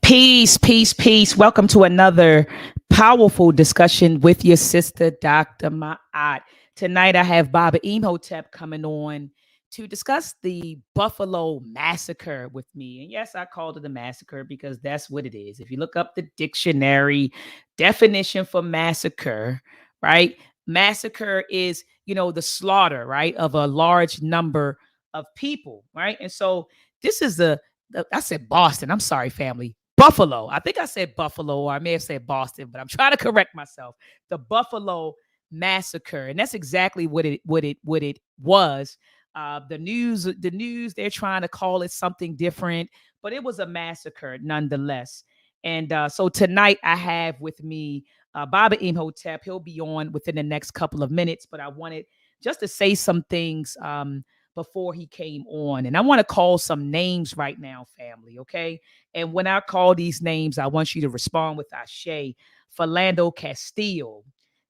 Peace, peace, peace. Welcome to another powerful discussion with your sister, Dr. Maat. Tonight, I have Baba IMHOTEP coming on to discuss the Buffalo Massacre with me. And yes, I called it a massacre because that's what it is. If you look up the dictionary definition for massacre, right? Massacre is, the slaughter, right, of a large number of people, right? And so this is I said Boston. I'm sorry, family. Buffalo. I think I said Buffalo, or I may have said Boston, but I'm trying to correct myself. The Buffalo Massacre, and that's exactly what it was. The news, they're trying to call it something different, but it was a massacre nonetheless. And so tonight I have with me Baba Imhotep. He'll be on within the next couple of minutes, but I wanted just to say some things before he came on. And I want to call some names right now, family, okay? And when I call these names, I want you to respond with Ashe. Philando Castile,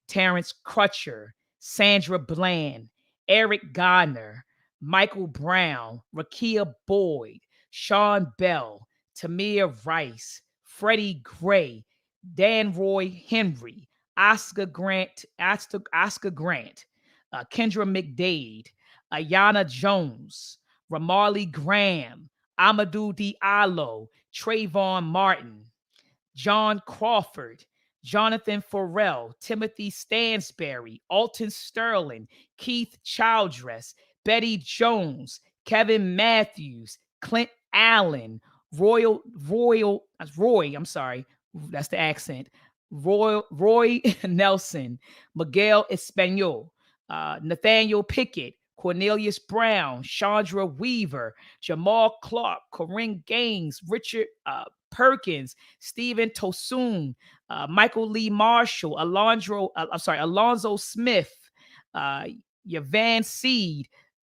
Terrence Crutcher, Sandra Bland, Eric Garner, Michael Brown, Rakia Boyd, Sean Bell, Tamir Rice, Freddie Gray, Dan Roy Henry, Oscar Grant, Kendra McDade, Ayana Jones, Ramarley Graham, Amadou Diallo, Trayvon Martin, John Crawford, Jonathan Farrell, Timothy Stansberry, Alton Sterling, Keith Childress, Betty Jones, Kevin Matthews, Clint Allen, I'm sorry, that's the accent, Roy Nelson, Miguel Espanol, Nathaniel Pickett, Cornelius Brown, Chandra Weaver, Jamal Clark, Corinne Gaines, Richard Perkins, Stephen Tosun, Michael Lee Marshall, Alonzo Smith, uh, Yavan Seed,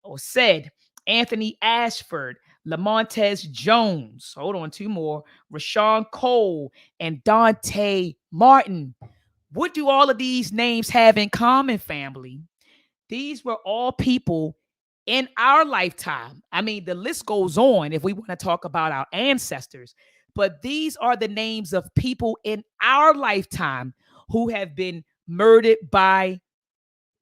or said, Anthony Ashford, Lamontez Jones, hold on, two more, Rashawn Cole, and Dante Martin. What do all of these names have in common, family? These were all people in our lifetime. I mean, the list goes on if we want to talk about our ancestors, but these are the names of people in our lifetime who have been murdered by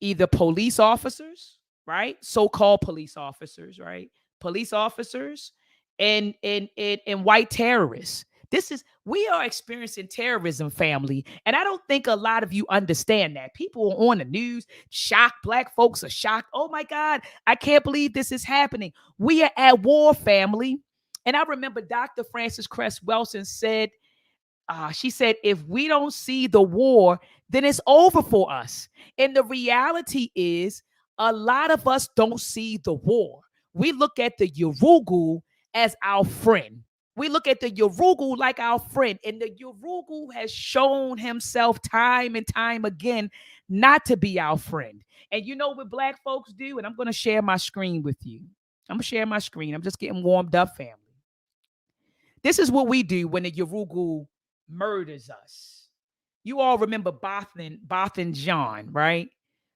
either police officers, right? So-called police officers, right? Police officers and white terrorists. We are experiencing terrorism, family. And I don't think a lot of you understand that. People are on the news, shocked. Black folks are shocked. Oh my God, I can't believe this is happening. We are at war, family. And I remember Dr. Frances Cress Welsing said, she said, if we don't see the war, then it's over for us. And the reality is, a lot of us don't see the war. We look at the Yurugu as our friend. We look at the Yurugu like our friend. And the Yurugu has shown himself time and time again not to be our friend. And you know what black folks do? And I'm going to share my screen with you. I'm going to share my screen. I'm just getting warmed up, family. This is what we do when the Yurugu murders us. You all remember Bothan John, right?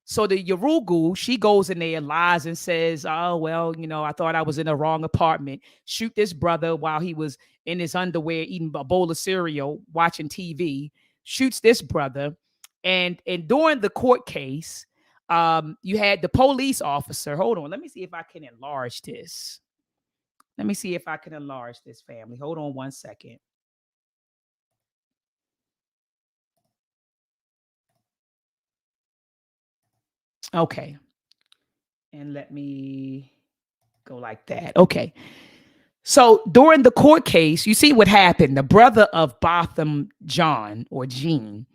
So the Yurugu, she goes in there, lies, and says, oh, well, I thought I was in the wrong apartment. Shoot this brother while he was in his underwear eating a bowl of cereal, watching TV. Shoots this brother. And during the court case, you had the police officer. Hold on. Let me see if I can enlarge this. Let me see if I can enlarge this, family. Hold on one second. Okay. And let me go like that. Okay. So during the court case, you see what happened. The brother of Botham John or Jean,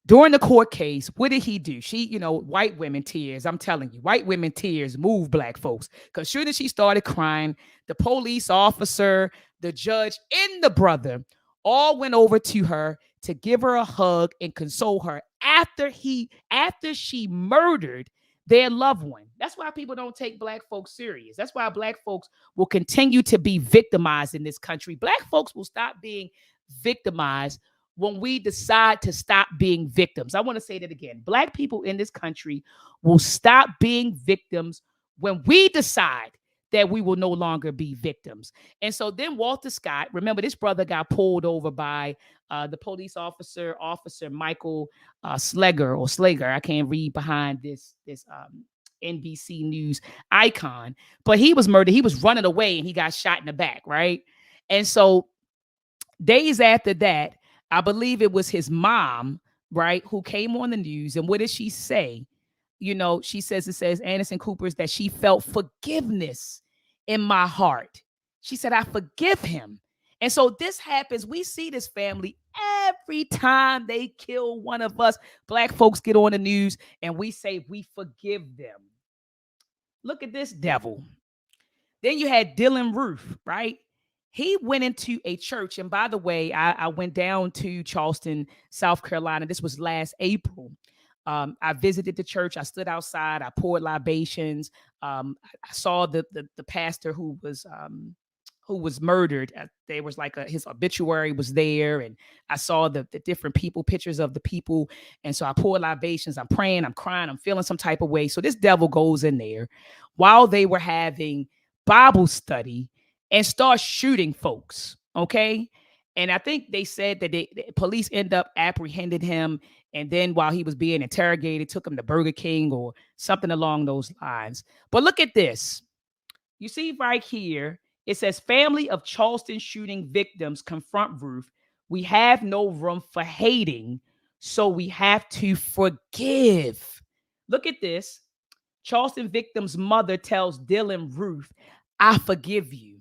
during the court case, what did he do? She, white women tears. I'm telling you, white women tears move black folks. Because soon as she started crying, the police officer, the judge, and the brother all went over to her to give her a hug and console her after she murdered their loved one. That's why people don't take black folks serious. That's why black folks will continue to be victimized in this country. Black folks will stop being victimized when we decide to stop being victims. I want to say that again. Black people in this country will stop being victims when we decide that we will no longer be victims. And so then Walter Scott, remember this brother got pulled over by the police officer, Officer Michael Slager. I can't read behind this NBC News icon, but he was murdered. He was running away and he got shot in the back, right? And so days after that, I believe it was his mom, right, who came on the news. And what did she say? She says, it says Anderson Cooper's that she felt forgiveness in my heart. She said, I forgive him. And so this happens. We see this family every time they kill one of us. Black folks get on the news and we say we forgive them. Look at this devil. Then you had Dylan Roof, right? He went into a church. And by the way, I went down to Charleston, South Carolina. This was last April. I visited the church. I stood outside. I poured libations. I saw the pastor who was murdered. There was like his obituary was there, and I saw the different people, pictures of the people. And so I poured libations. I'm praying. I'm crying. I'm feeling some type of way. So this devil goes in there while they were having Bible study and starts shooting folks. Okay. And I think they said that the police end up apprehending him. And then while he was being interrogated, took him to Burger King or something along those lines. But look at this. You see right here, it says family of Charleston shooting victims confront Roof. We have no room for hating, so we have to forgive. Look at this. Charleston victim's mother tells Dylan Roof, I forgive you.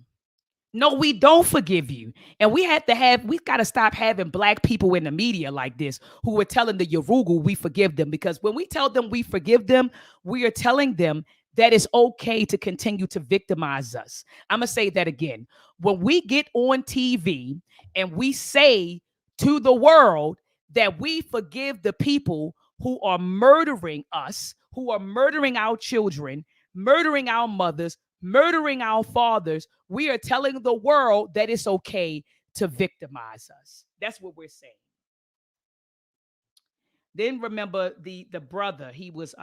No, we don't forgive you. And we've got to stop having Black people in the media like this who are telling the Yorugu we forgive them. Because when we tell them we forgive them, we are telling them that it's okay to continue to victimize us. I'm going to say that again. When we get on TV and we say to the world that we forgive the people who are murdering us, who are murdering our children, murdering our mothers, murdering our fathers, we are telling the world that it's okay to victimize us. That's what we're saying. Then remember the brother, he was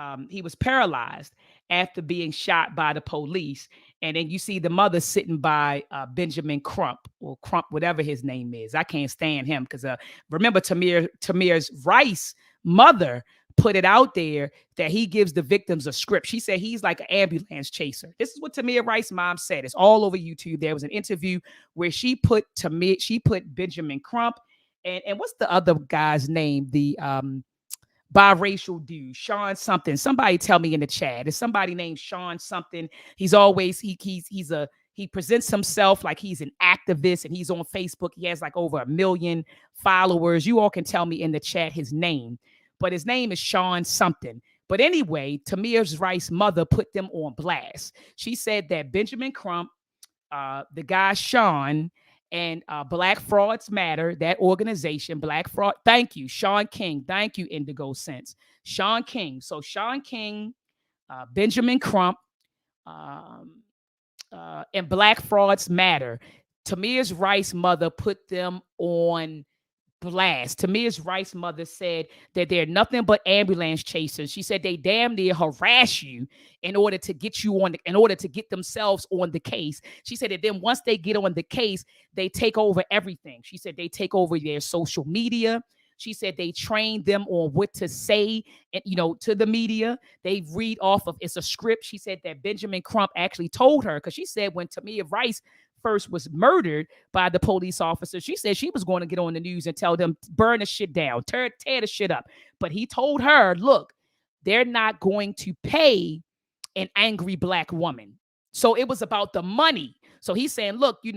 paralyzed after being shot by the police. And then you see the mother sitting by Benjamin Crump, or Crump, whatever his name is. I can't stand him because remember Tamir's Rice mother put it out there that he gives the victims a script. She said he's like an ambulance chaser. This is what Tamir Rice's mom said. It's all over YouTube. There was an interview where she put Benjamin Crump and what's the other guy's name? The biracial dude, Sean something. Somebody tell me in the chat. Is somebody named Sean something? He's always he presents himself like he's an activist and he's on Facebook. He has like over 1 million followers. You all can tell me in the chat his name, but his name is Sean something. But anyway, Tamir's Rice's mother put them on blast. She said that Benjamin Crump, the guy Sean, and Black Frauds Matter, that organization, Black Fraud. Thank you, Sean King. Thank you, Indigo Sense. Sean King. So Sean King, Benjamin Crump, and Black Frauds Matter. Tamir's Rice's mother put them on blast. Tamir's Rice's mother said that they're nothing but ambulance chasers. She said they damn near harass you in order to get themselves on the case. She said that then once they get on the case, they take over everything. She said they take over their social media. She said they train them on what to say, and to the media. They read off of it's a script. She said that Benjamin Crump actually told her, because she said when Tamir Rice first was murdered by the police officer, she said she was going to get on the news and tell them, burn the shit down, tear the shit up. But he told her, look, they're not going to pay an angry Black woman. So it was about the money. So he's saying, look, you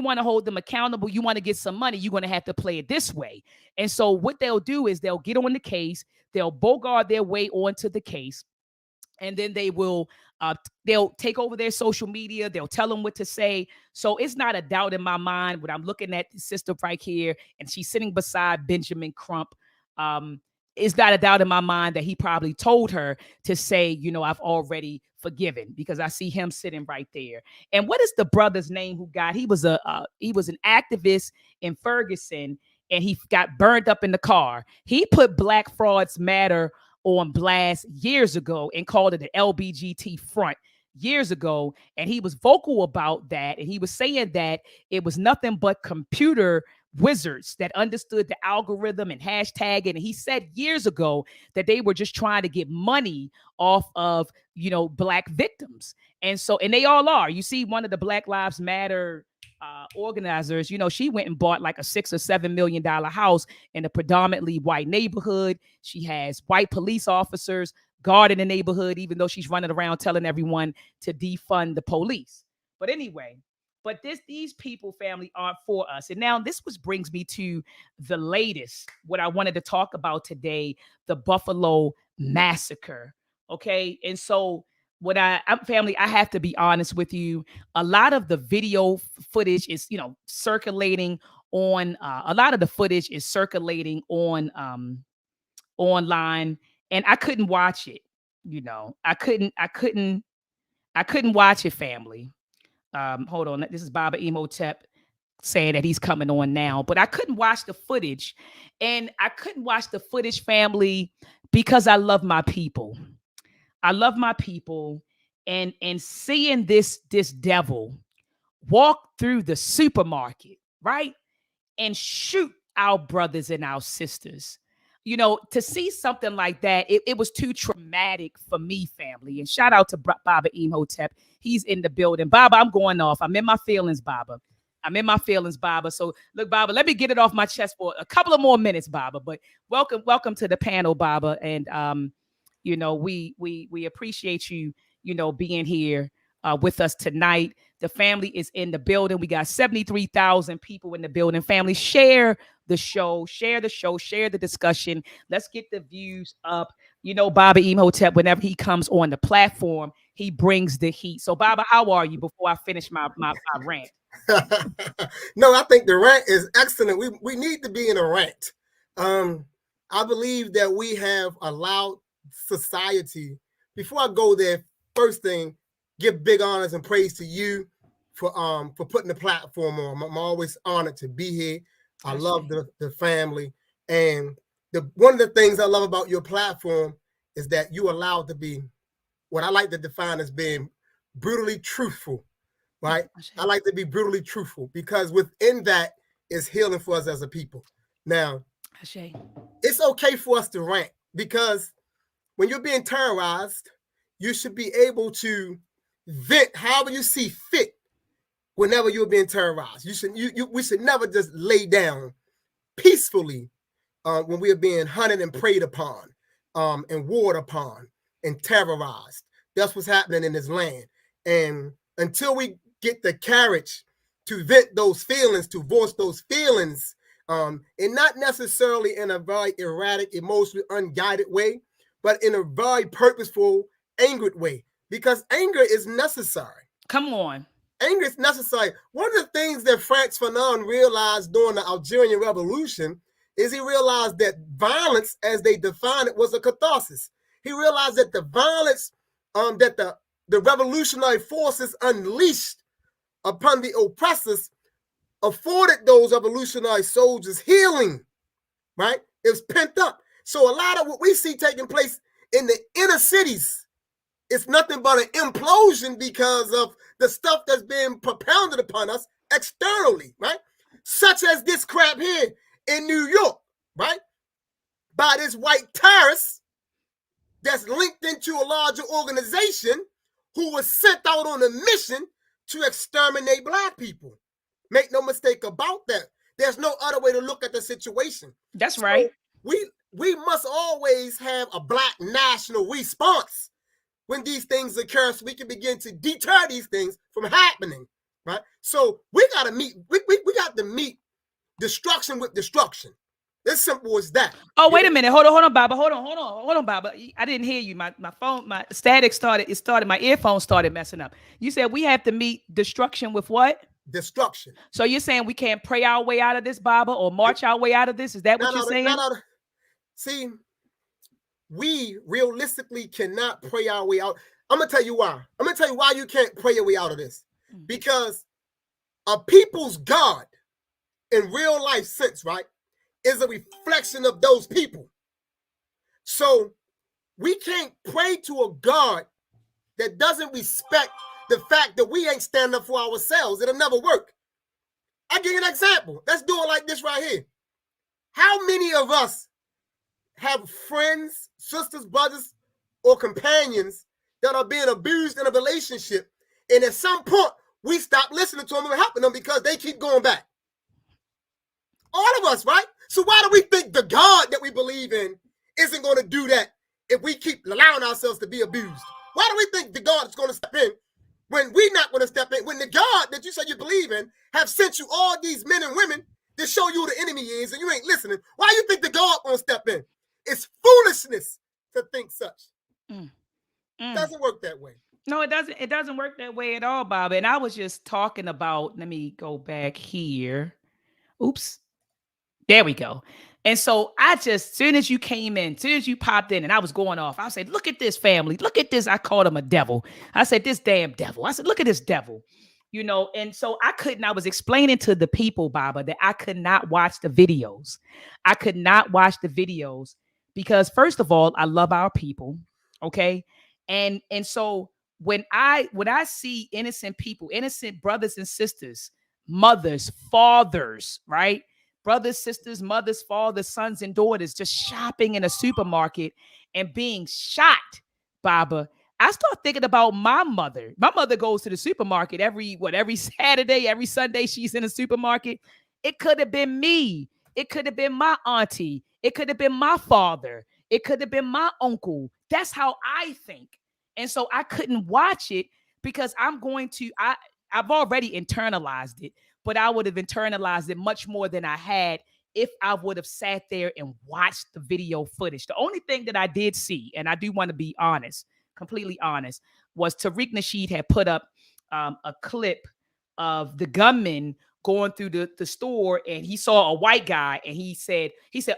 want to hold them accountable, you want to get some money, you're going to have to play it this way. And so what they'll do is they'll get on the case, they'll bogart their way onto the case, and then they'll take over their social media. They'll tell them what to say. So it's not a doubt in my mind when I'm looking at the sister right here, and she's sitting beside Benjamin Crump. It's not a doubt in my mind that he probably told her to say, I've already forgiven, because I see him sitting right there. And what is the brother's name who he was an activist in Ferguson, and he got burned up in the car. He put Black Frauds Matter on blast years ago and called it an LBGT front. years ago, and he was vocal about that, and he was saying that it was nothing but computer wizards that understood the algorithm and hashtagging. And he said years ago that they were just trying to get money off of, Black victims. And so, and they all are. You see, one of the Black Lives Matter organizers, she went and bought like a $6 or $7 million house in a predominantly white neighborhood. She has white police officers guarding the neighborhood, even though she's running around telling everyone to defund the police. But anyway, but these people, family, aren't for us. And now this brings me to the latest, what I wanted to talk about today, the Buffalo Massacre. Okay. And so I'm family, I have to be honest with you. A lot of the video footage is, circulating on, a lot of the footage is circulating on, online, and I couldn't watch it. I couldn't watch it, family. Hold on. This is Baba IMHOTEP saying that he's coming on now, but I couldn't watch the footage. And I couldn't watch the footage, family, because I love my people. I love my people. And seeing this devil walk through the supermarket, right? And shoot our brothers and our sisters. To see something like that, it was too traumatic for me, family. And shout out to Baba IMHOTEP. He's in the building. Baba, I'm going off. I'm in my feelings, Baba. I'm in my feelings, Baba. So look, Baba, let me get it off my chest for a couple of more minutes, Baba. But welcome to the panel, Baba. And we appreciate you, being here with us tonight. The family is in the building. We got 73,000 people in the building. Family, share the show, share the discussion. Let's get the views up. Baba IMHOTEP, whenever he comes on the platform, he brings the heat. So, Baba, how are you before I finish my rant? No, I think the rant is excellent. We need to be in a rant. I believe that we have allowed society. Before I go there, first thing, give big honors and praise to you for putting the platform on. I'm always honored to be here. I love the family. And one of the things I love about your platform is that you allowed to be what I like to define as being brutally truthful, right? I like to be brutally truthful because within that is healing for us as a people. Now, it's okay for us to rant because when you're being terrorized, you should be able to vent however you see fit whenever you're being terrorized. We should never just lay down peacefully when we are being hunted and preyed upon, and warred upon and terrorized. That's what's happening in this land. And until we get the courage to vent those feelings, to voice those feelings, and not necessarily in a very erratic, emotionally unguided way, but in a very purposeful, angered way, because anger is necessary. Come on. Anger is necessary. One of the things that Frantz Fanon realized during the Algerian Revolution is he realized that violence, as they defined it, was a catharsis. He realized that the violence that the revolutionary forces unleashed upon the oppressors afforded those revolutionary soldiers healing, right? It was pent up. So a lot of what we see taking place in the inner cities, it's nothing but an implosion because of the stuff that's being propounded upon us externally, right? Such as this crap here in New York, right? By this white terrorist that's linked into a larger organization who was sent out on a mission to exterminate Black people. Make no mistake about that. There's no other way to look at the situation. That's right. We must always have a Black national response when these things occur, so we can begin to deter these things from happening, right? So we got to meet destruction with destruction. As simple as that. Oh, wait a minute. Hold on, Baba. Hold on, Baba. I didn't hear you. My phone, my static started. My earphone started messing up. You said we have to meet destruction with what? Destruction. So you're saying we can't pray our way out of this, Baba, or march our way out of this? Is that what you're saying? See, we realistically cannot pray our way out. I'm going to tell you why. I'm going to tell you why you can't pray your way out of this. Because a people's God, in real life sense, right, is a reflection of those people. So we can't pray to a God that doesn't respect the fact that we ain't standing up for ourselves, it'll never work. I'll give you an example. Let's do it like this right here. How many of us have friends, sisters, brothers, or companions that are being abused in a relationship, and at some point we stop listening to them and helping them because they keep going back? All of us, right? So why do we think the God that we believe in isn't going to do that if we keep allowing ourselves to be abused? Why do we think the God is going to step in when we're not going to step in? When the God that you say you believe in have sent you all these men and women to show you who the enemy is and you ain't listening, why do you think the God going to step in? It's foolishness to think such. It doesn't work that way. No, it doesn't. It doesn't work that way at all, Bob. And I was just talking about, let me go back here. Oops. There we go. And so I just, soon as you came in, soon as you popped in and I was going off, I said, look at this family. Look at this. I called him a devil. I said, this damn devil. I said, look at this devil. And so I was explaining to the people, Baba, that I could not watch the videos. I could not watch the videos because first of all, I love our people. Okay. And so when I see innocent people, innocent brothers and sisters, mothers, fathers, right? Brothers, sisters, mothers, fathers, sons, and daughters just shopping in a supermarket and being shot, Baba. I start thinking about my mother. My mother goes to the supermarket every Saturday, every Sunday, she's in a supermarket. It could have been me. It could have been my auntie. It could have been my father. It could have been my uncle. That's how I think. And so I couldn't watch it because I've already internalized it, but I would have internalized it much more than I had if I would have sat there and watched the video footage. The only thing that I did see, and I do want to be honest, completely honest, was Tariq Nasheed had put up a clip of the gunman going through the store, and he saw a white guy, and he said,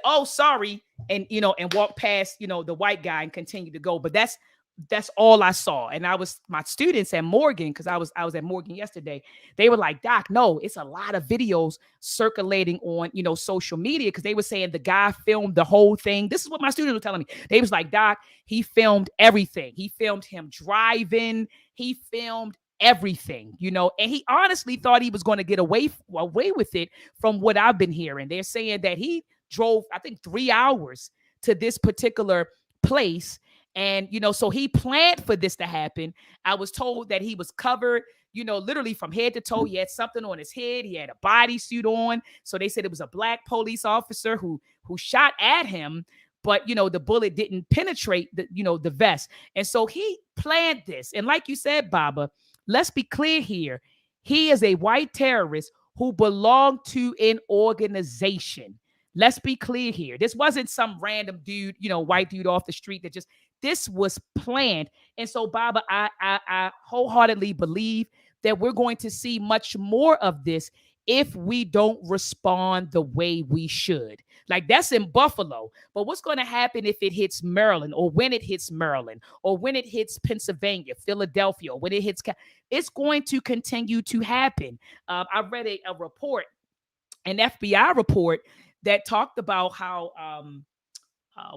"Oh, sorry," and and walked past the white guy and continued to go. But that's all I saw. And my students at Morgan, because I was at Morgan yesterday, they were like, Doc, no, it's a lot of videos circulating on, social media. Because they were saying the guy filmed the whole thing. This is what my students were telling me. They was like, Doc, he filmed everything. He filmed him driving. He filmed everything, and he honestly thought he was going to get away with it from what I've been hearing. They're saying that he drove, I think, 3 hours to this particular place. And, so he planned for this to happen. I was told that he was covered, literally from head to toe. He had something on his head. He had a bodysuit on. So they said it was a black police officer who shot at him. But, the bullet didn't penetrate the vest. And so he planned this. And like you said, Baba, let's be clear here. He is a white terrorist who belonged to an organization. Let's be clear here. This wasn't some random dude, white dude off the street that this was planned. And so, Baba, I wholeheartedly believe that we're going to see much more of this if we don't respond the way we should. Like, that's in Buffalo. But what's going to happen if it hits Maryland, or when it hits Maryland, or when it hits Pennsylvania, Philadelphia, or when it hits, it's going to continue to happen. I read a report, an FBI report, that talked about how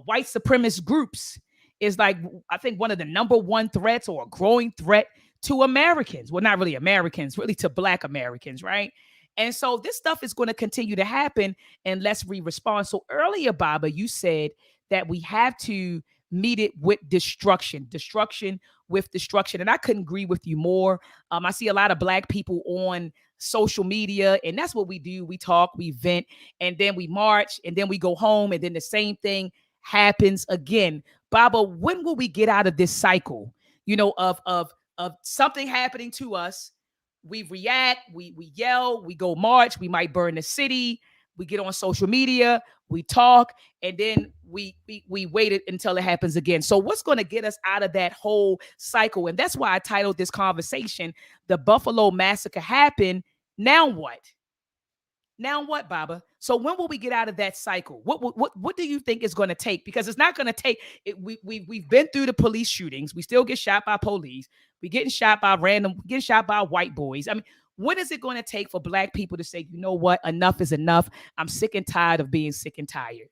white supremacist groups is, like, I think, one of the number one threats, or a growing threat to Americans. Well, not really Americans, really to Black Americans, right? And so this stuff is going to continue to happen unless we respond. So earlier, Baba, you said that we have to meet it with destruction with destruction. And I couldn't agree with you more. I see a lot of Black people on social media, and that's what we do. We talk, we vent, and then we march, and then we go home, and then the same thing happens again. Baba, when will we get out of this cycle, of something happening to us? We react, we yell, we go march, we might burn the city, we get on social media, we talk, and then we wait until it happens again. So what's going to get us out of that whole cycle? And that's why I titled this conversation, "The Buffalo Massacre Happened. Now what?" Now what, Baba? So when will we get out of that cycle? What do you think is going to take? Because it's not going to take it. We've been through the police shootings. We still get shot by police. We getting shot by white boys. I mean, what is it going to take for Black people to say, you know what, enough is enough? I'm sick and tired of being sick and tired.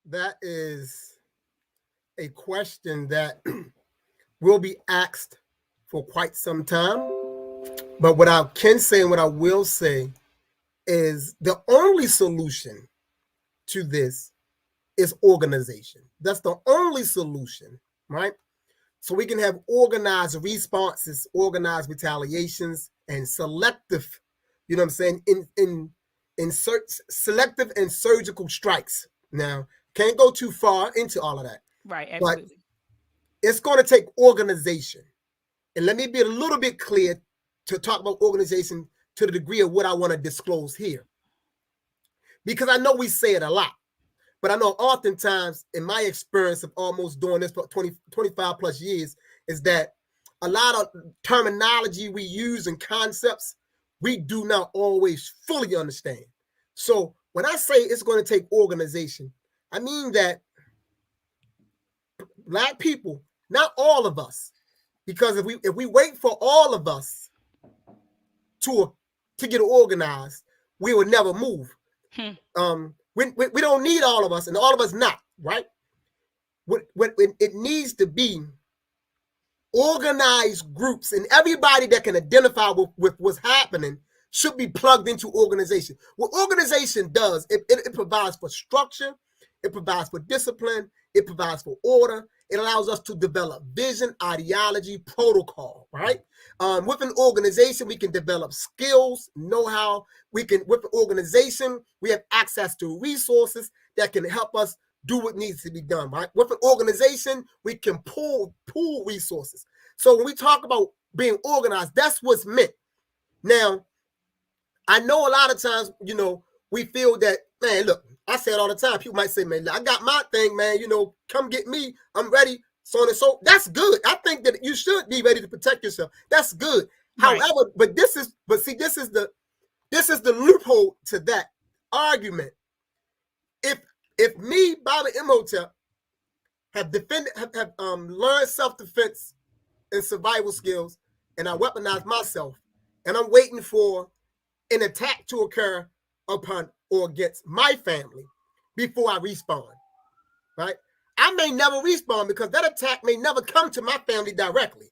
That is a question that will be asked for quite some time. But what I can say and what I will say is the only solution to this is organization. That's the only solution, right? So we can have organized responses, organized retaliations, and selective, you know what I'm saying, selective and surgical strikes. Now, can't go too far into all of that. Right, But absolutely. it's going to take organization. And let me be a little bit clear to talk about organization to the degree of what I want to disclose here. Because I know we say it a lot, but I know oftentimes in my experience of almost doing this for 25 plus years is that a lot of terminology we use and concepts, we do not always fully understand. So when I say it's going to take organization, I mean that Black people, not all of us, because if we wait for all of us to get organized, we will never move. We don't need all of us, and all of us not, right? What it needs to be organized groups, and everybody that can identify with what's happening should be plugged into organization. What organization does, it provides for structure, it provides for discipline, it provides for order, it allows us to develop vision, ideology, protocol, right? With an organization, we can develop skills, know-how. With an organization, we have access to resources that can help us do what needs to be done, right? With an organization, we can pool resources. So when we talk about being organized, that's what's meant. Now, I know a lot of times, we feel that, man, look, I say it all the time. People might say, man, I got my thing, man, come get me. I'm ready. So on and so. That's good. I think that you should be ready to protect yourself. That's good. Right. However, this is the loophole to that argument. If me, Baba IMHOTEP, have learned self-defense and survival skills, and I weaponize myself, and I'm waiting for an attack to occur upon or against my family before I respawn, right? I may never respawn because that attack may never come to my family directly.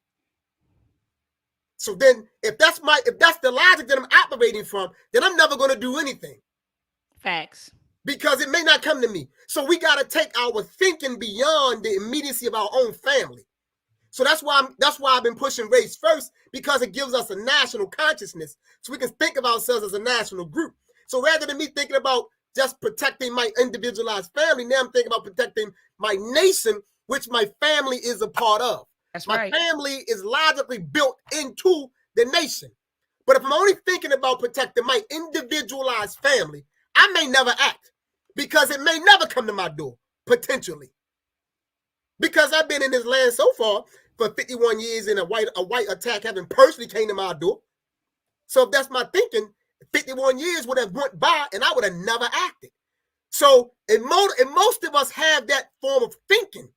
So then, if that's the logic that I'm operating from, then I'm never going to do anything. Facts. Because it may not come to me. So we got to take our thinking beyond the immediacy of our own family. So that's why I've been pushing race first, because it gives us a national consciousness, so we can think of ourselves as a national group. So rather than me thinking about just protecting my individualized family, now I'm thinking about protecting my nation, which my family is a part of. That's my right. family is logically built into the nation. But if I'm only thinking about protecting my individualized family, I may never act, because it may never come to my door, potentially. Because I've been in this land so far for 51 years, and a white attack having personally came to my door. So if that's my thinking, 51 years would have went by and I would have never acted. So and most of us have that form of thinking.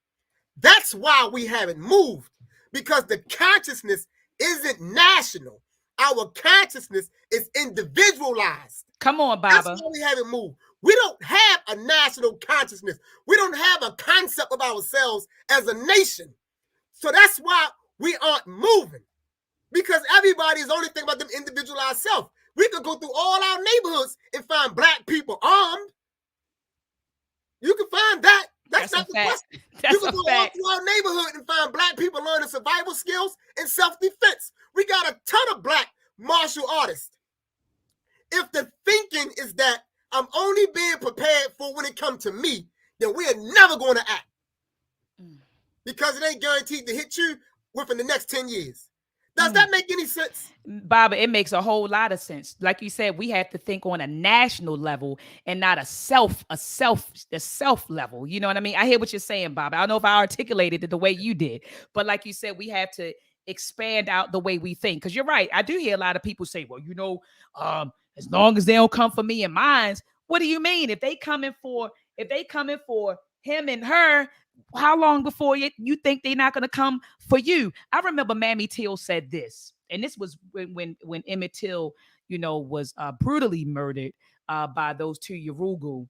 That's why we haven't moved, because the consciousness isn't national. Our consciousness is individualized. Come on, Baba. That's why we haven't moved. We don't have a national consciousness. We don't have a concept of ourselves as a nation. So that's why we aren't moving, because everybody is only thinking about them individualized self. We could go through all our neighborhoods and find Black people armed. You can find that. That's not the question. You can go all through our neighborhood and find Black people learning survival skills and self-defense. We got a ton of Black martial artists. If the thinking is that I'm only being prepared for when it comes to me, then we are never going to act, because it ain't guaranteed to hit you within the next 10 years. Does that make any sense? Baba, it makes a whole lot of sense. Like you said, we have to think on a national level and not the self level. You know what I mean? I hear what you're saying, Baba. I don't know if I articulated it the way you did, but like you said, we have to expand out the way we think. Because you're right. I do hear a lot of people say, well, as long as they don't come for me and mine, what do you mean? If they coming for him and her, how long before you think they're not going to come for you? I remember Mammy Till said this, and this was when Emmett Till, was brutally murdered by those two Yorugu.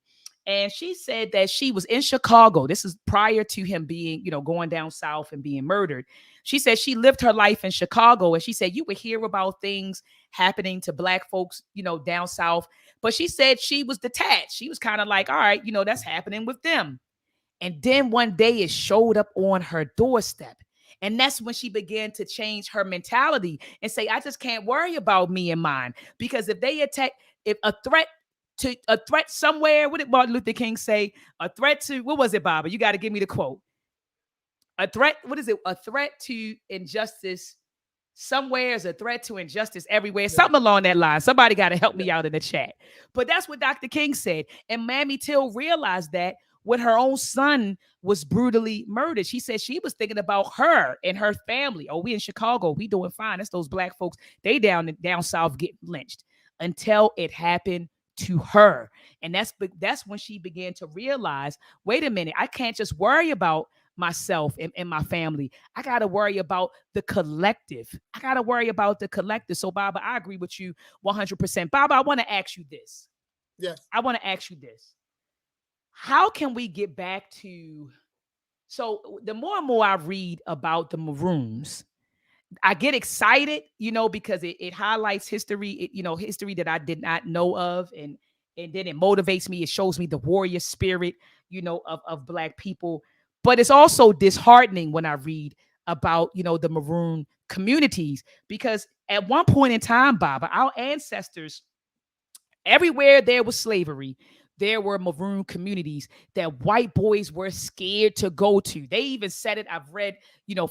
And she said that she was in Chicago. This is prior to him being, going down south and being murdered. She said she lived her life in Chicago. And she said you would hear about things happening to Black folks, down south. But she said she was detached. She was kind of like, all right, that's happening with them. And then one day it showed up on her doorstep. And that's when she began to change her mentality and say, I just can't worry about me and mine. Because if they attack, if a threat somewhere, what did Martin Luther King say? A threat to, what was it, Baba? You got to give me the quote. A threat, what is it? A threat to injustice somewhere is a threat to injustice everywhere. Yeah. Something along that line. Somebody got to help Yeah. me out in the chat. But that's what Dr. King said. And Mammy Till realized that when her own son was brutally murdered, she said she was thinking about her and her family. Oh, we in Chicago, we doing fine. That's those Black folks. They down south getting lynched until it happened to her. And that's when she began to realize, wait a minute, I can't just worry about myself and my family. I got to worry about the collective. I got to worry about the collective. So, Baba, I agree with you 100%. Baba, I want to ask you this. Yes. I want to ask you this. How can we get back to, so the more and more I read about the Maroons, I get excited, because it highlights history, history that I did not know of. And then it motivates me. It shows me the warrior spirit, of Black people. But it's also disheartening when I read about, the Maroon communities, because at one point in time, Baba, our ancestors, everywhere there was slavery, there were Maroon communities that white boys were scared to go to. They even said it. I've read,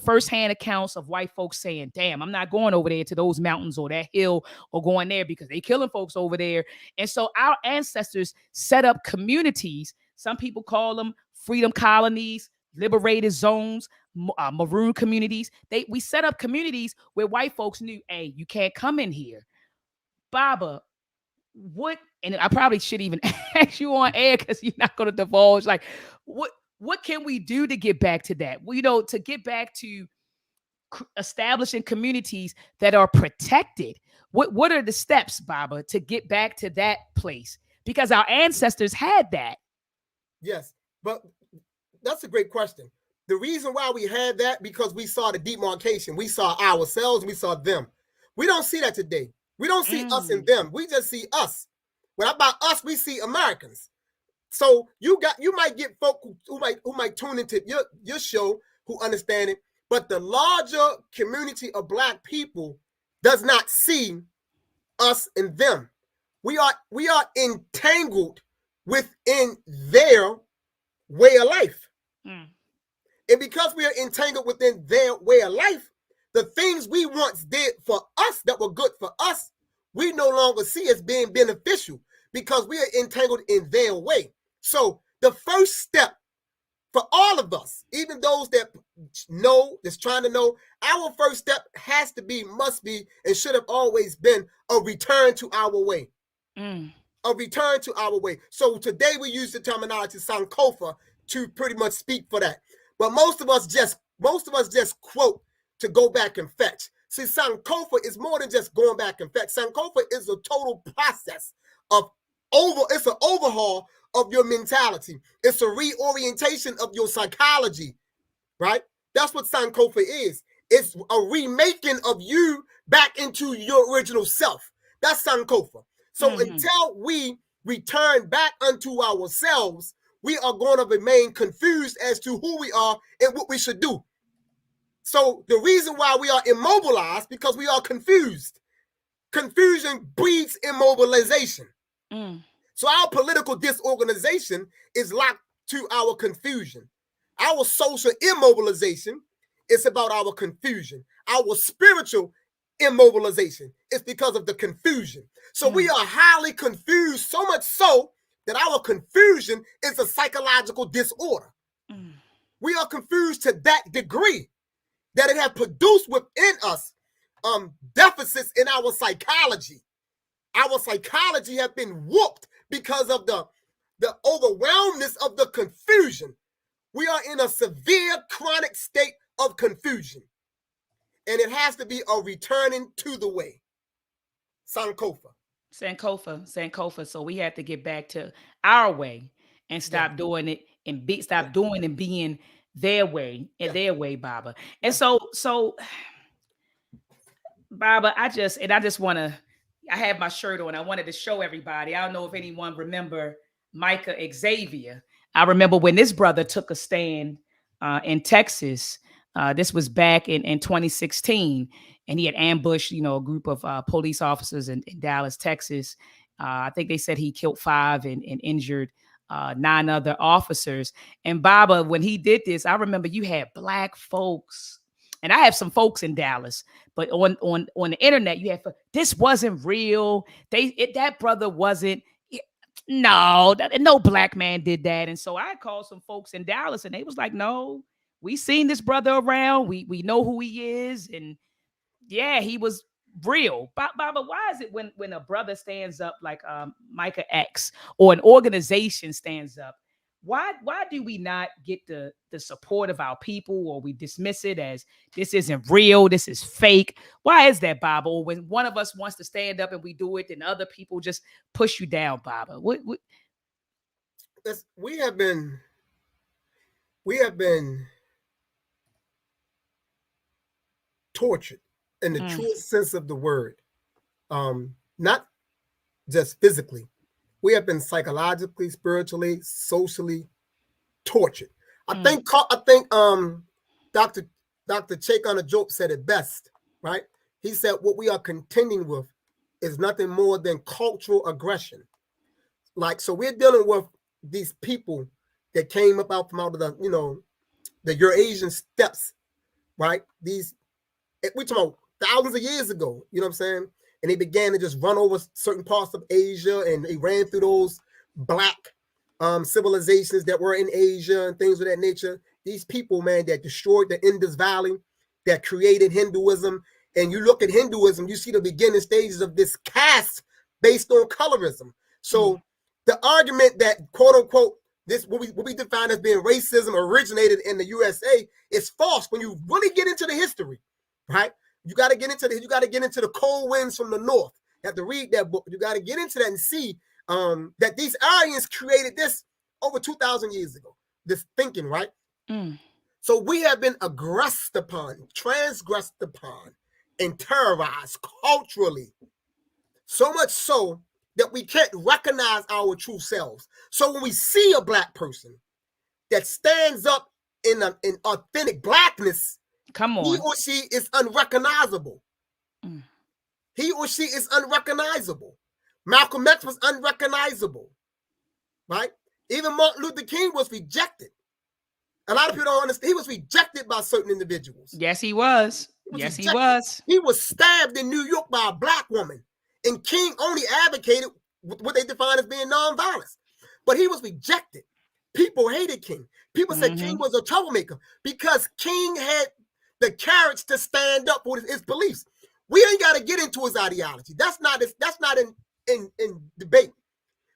firsthand accounts of white folks saying, damn, I'm not going over there to those mountains or that hill or going there because they killing folks over there. And so our ancestors set up communities. Some people call them freedom colonies, liberated zones, Maroon communities. We set up communities where white folks knew, hey, you can't come in here. Baba, what, and I probably should even ask you on air because you're not going to divulge, like, what can we do to get back to that? Well, to get back to establishing communities that are protected. What are the steps, Baba, to get back to that place? Because our ancestors had that. Yes, but that's a great question. The reason why we had that, because we saw the demarcation. We saw ourselves, we saw them. We don't see that today. We don't see us and them. We just see us. When about us, we see Americans. So you might get folk who might tune into your show who understand it, but the larger community of Black people does not see us and them. We are entangled within their way of life. Mm. And because we are entangled within their way of life, the things we once did for us that were good for us, we no longer see as being beneficial because we are entangled in their way. So the first step for all of us, even those that know, that's trying to know, our first step must be, and should have always been a return to our way. A return to our way. So today we use the terminology Sankofa to pretty much speak for that. But most of us just quote to go back and fetch. See, Sankofa is more than just going back and fetch. Sankofa is a total process of it's an overhaul of your mentality. It's a reorientation of your psychology, right? That's what Sankofa is. It's a remaking of you back into your original self. That's Sankofa. So until we return back unto ourselves, we are going to remain confused as to who we are and what we should do. So the reason why we are immobilized, because we are confused. Confusion breeds immobilization. So our political disorganization is locked to our confusion. Our social immobilization is about our confusion. Our spiritual immobilization is because of the confusion. So we are highly confused, so much so that our confusion is a psychological disorder. We are confused to that degree that it has produced within us deficits in our psychology. Our psychology has been whooped because of the overwhelmness of the confusion. We are in a severe chronic state of confusion. And it has to be a returning to the way. Sankofa. Sankofa. So we have to get back to our way. and Yeah. stop doing it and Yeah. stop doing and being their way and Yeah. their way, Baba. And Yeah. so Baba, I just want to, I have my shirt on. I wanted to show everybody. I don't know if anyone remember Micah Xavier. I remember when this brother took a stand in Texas. This was back in 2016, and he had ambushed, a group of police officers in Dallas, Texas. I think they said he killed 5 and injured 9 other officers. And Baba, when he did this, I remember you had black folks, and I have some folks in Dallas, but on the internet, you have this wasn't real. That brother wasn't. No, no black man did that. And so I called some folks in Dallas, and they was like, "No, we seen this brother around. We know who he is, and yeah, he was real." Baba, why is it when a brother stands up like Micah X or an organization stands up? Why do we not get the support of our people, or we dismiss it as this isn't real, this is fake? Why is that, Baba? Or when one of us wants to stand up and we do it, then other people just push you down, Baba? What? We have been tortured in the Mm, truest sense of the word. Not just physically. We have been psychologically, spiritually, socially tortured. I mm, think Dr. Dr. Chakana Job said it best, right? He said what we are contending with is nothing more than cultural aggression. Like, so we're dealing with these people that came up out from out of the Eurasian steppes, right? We talking about thousands of years ago, you know what I'm saying? And they began to just run over certain parts of Asia, and they ran through those black civilizations that were in Asia and things of that nature. These people, man, that destroyed the Indus Valley, that created Hinduism. And you look at Hinduism, you see the beginning stages of this caste based on colorism. mm. So the argument that quote unquote this what we define as being racism originated in the USA is false when you really get into the history, right? You got to get into the cold winds from the north. You have to read that book. You got to get into that and see that these Aryans created this over 2,000 years ago. This thinking, right? Mm. So we have been aggressed upon, transgressed upon, and terrorized culturally. So much so that we can't recognize our true selves. So when we see a black person that stands up in authentic blackness, Come he on. or she is unrecognizable. Mm. He or she is unrecognizable. Malcolm X was unrecognizable, right? Even Martin Luther King was rejected. A lot of people don't understand. He was rejected by certain individuals. Yes, he was. He was Yes, he rejected. was. He was stabbed in New York by a black woman. And King only advocated what they define as being nonviolence. But he was rejected. People hated King. People said King was a troublemaker because King had the courage to stand up for his beliefs. We ain't got to get into his ideology. That's not in debate.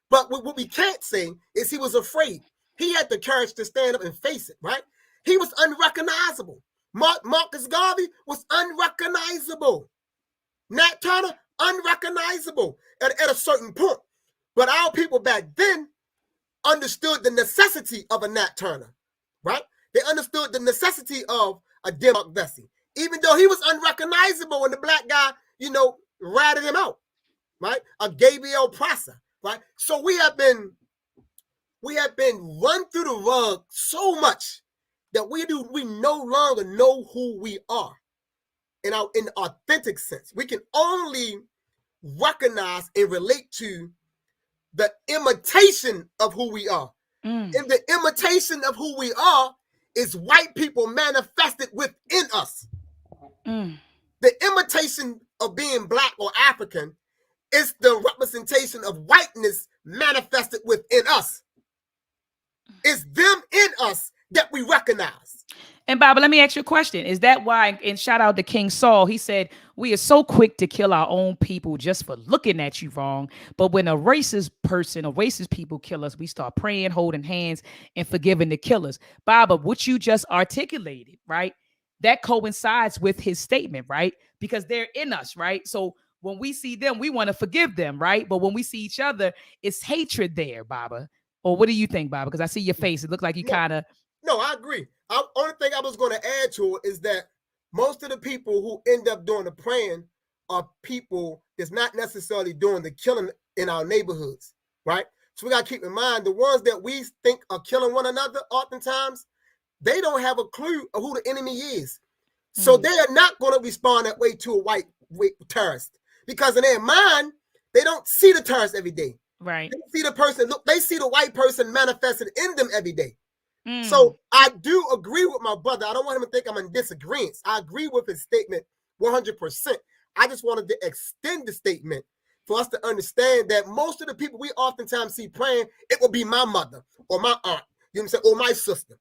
But what we can't say is he was afraid. He had the courage to stand up and face it, right? He was unrecognizable. Marcus Garvey was unrecognizable. Nat Turner, unrecognizable at a certain point. But our people back then understood the necessity of a Nat Turner, right? They understood the necessity of a Demok Vesey, even though he was unrecognizable and the black guy, ratted him out, right? A Gabriel Prosser, right? So we have been run through the rug so much that we no longer know who we are in the authentic sense. We can only recognize and relate to the imitation of who we are. Mm. And the imitation of who we are is white people manifested within us. Mm. The imitation of being black or African is the representation of whiteness manifested within us. It's them in us that we recognize. And Baba, let me ask you a question. Is that why, and shout out to King Saul, he said, we are so quick to kill our own people just for looking at you wrong. But when a racist person or racist people kill us, we start praying, holding hands, and forgiving the killers. Baba, what you just articulated, right? That coincides with his statement, right? Because they're in us, right? So when we see them, we want to forgive them, right? But when we see each other, it's hatred there, Baba. Or what do you think, Bob? Because I see your face. It looked like you No, kind of. no, I agree. Only thing I was going to add to it is that most of the people who end up doing the praying are people that's not necessarily doing the killing in our neighborhoods, right? So we got to keep in mind the ones that we think are killing one another. Oftentimes, they don't have a clue of who the enemy is, so they are not going to respond that way to a white terrorist because in their mind they don't see the terrorist every day. Right. They see the person. Look, they see the white person manifested in them every day. So I do agree with my brother. I don't want him to think I'm in disagreement. I agree with his statement 100%. I just wanted to extend the statement for us to understand that most of the people we oftentimes see praying, it will be my mother or my aunt, you know what I'm saying, or my sister.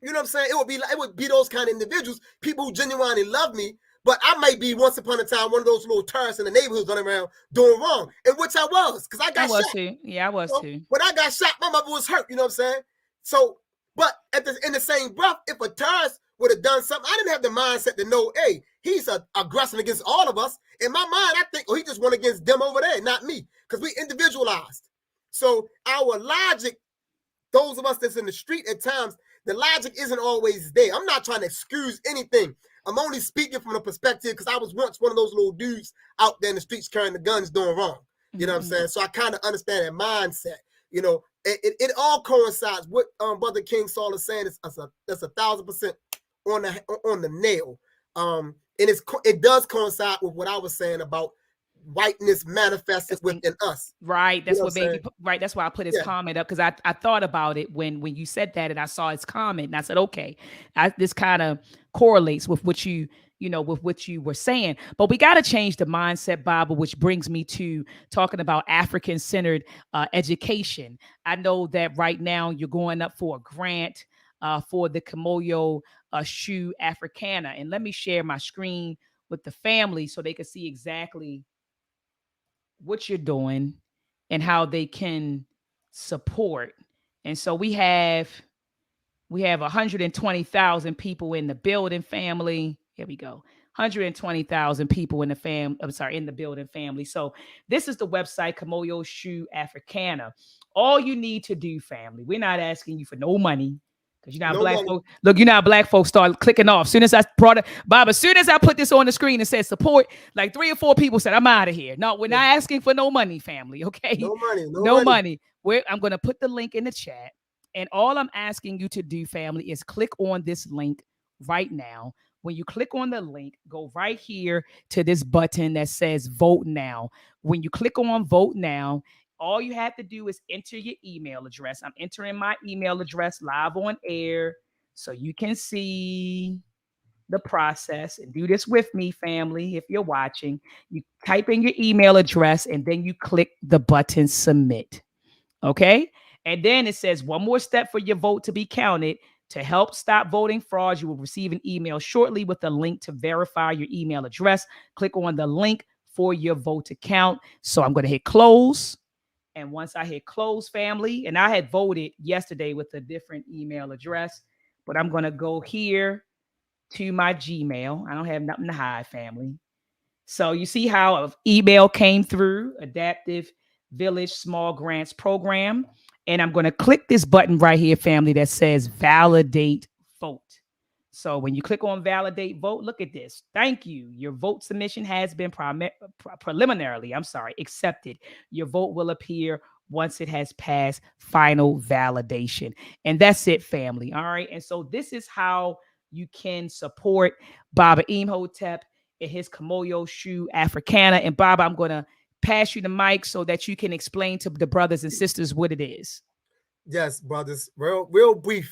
You know what I'm saying? It would be those kind of individuals, people who genuinely love me, but I might be once upon a time one of those little terrorists in the neighborhoods running around doing wrong, in which I was, because I I got was shot. too. Yeah, I was too. When I got shot, my mother was hurt. You know what I'm saying? So, but in the same breath, if a terrorist would have done something, I didn't have the mindset to know, hey, he's aggressing against all of us. In my mind, I think, oh, he just went against them over there, not me, because we individualized. So our logic, those of us that's in the street at times, the logic isn't always there. I'm not trying to excuse anything. I'm only speaking from the perspective because I was once one of those little dudes out there in the streets carrying the guns doing wrong. You know what I'm saying? So I kind of understand that mindset. You know, it all coincides. What Brother King Saul is saying is that's 1,000% on the nail. And it does coincide with what I was saying about whiteness manifested within us. Right. That's what made me. Right. That's why I put his Yeah. comment up, because I thought about it when you said that, and I saw his comment, and I said, okay, this kind of correlates with what with what you were saying. But we got to change the mindset, Bible, which brings me to talking about African-centered education. I know that right now you're going up for a grant for the Kimoyo Shoe Africana, and let me share my screen with the family so they can see exactly what you're doing and how they can support. And so we have 120,000 people in the building family. Here we go. 120,000 people in the in the building family. So this is the website, Kimoyo Shoe Africana. All you need to do, family, we're not asking you for no money. Because you know, No black money. folks, look, you know, black folks start clicking off. As soon as I brought it, Bob, as soon as I put this on the screen and said support, like 3 or 4 people said, I'm out of here. No, we're not asking for no money, family. Okay. No money. No No money. money. I'm going to put the link in the chat. And all I'm asking you to do, family, is click on this link right now. When you click on the link, go right here to this button that says vote now. When you click on vote now, all you have to do is enter your email address. I'm entering my email address live on air so you can see the process, and do this with me, family. If you're watching, you type in your email address and then you click the button submit. Okay. And then it says one more step for your vote to be counted. To help stop voting frauds, you will receive an email shortly with a link to verify your email address. Click on the link for your vote to count. So I'm going to hit close. And once I hit close, family, and I had voted yesterday with a different email address, but I'm going to go here to my Gmail. I don't have nothing to hide, family. So you see how an email came through, Adaptive Village Small Grants Program. And I'm going to click this button right here, family, that says validate vote. So when you click on validate vote, look at this. Thank you. Your vote submission has been preliminarily, accepted. Your vote will appear once it has passed final validation. And that's it, family. All right. And so this is how you can support Baba IMHOTEP and his Kimoyo Shoe Africana. And Baba, I'm going to pass you the mic so that you can explain to the brothers and sisters what it is. Yes, brothers. Real brief.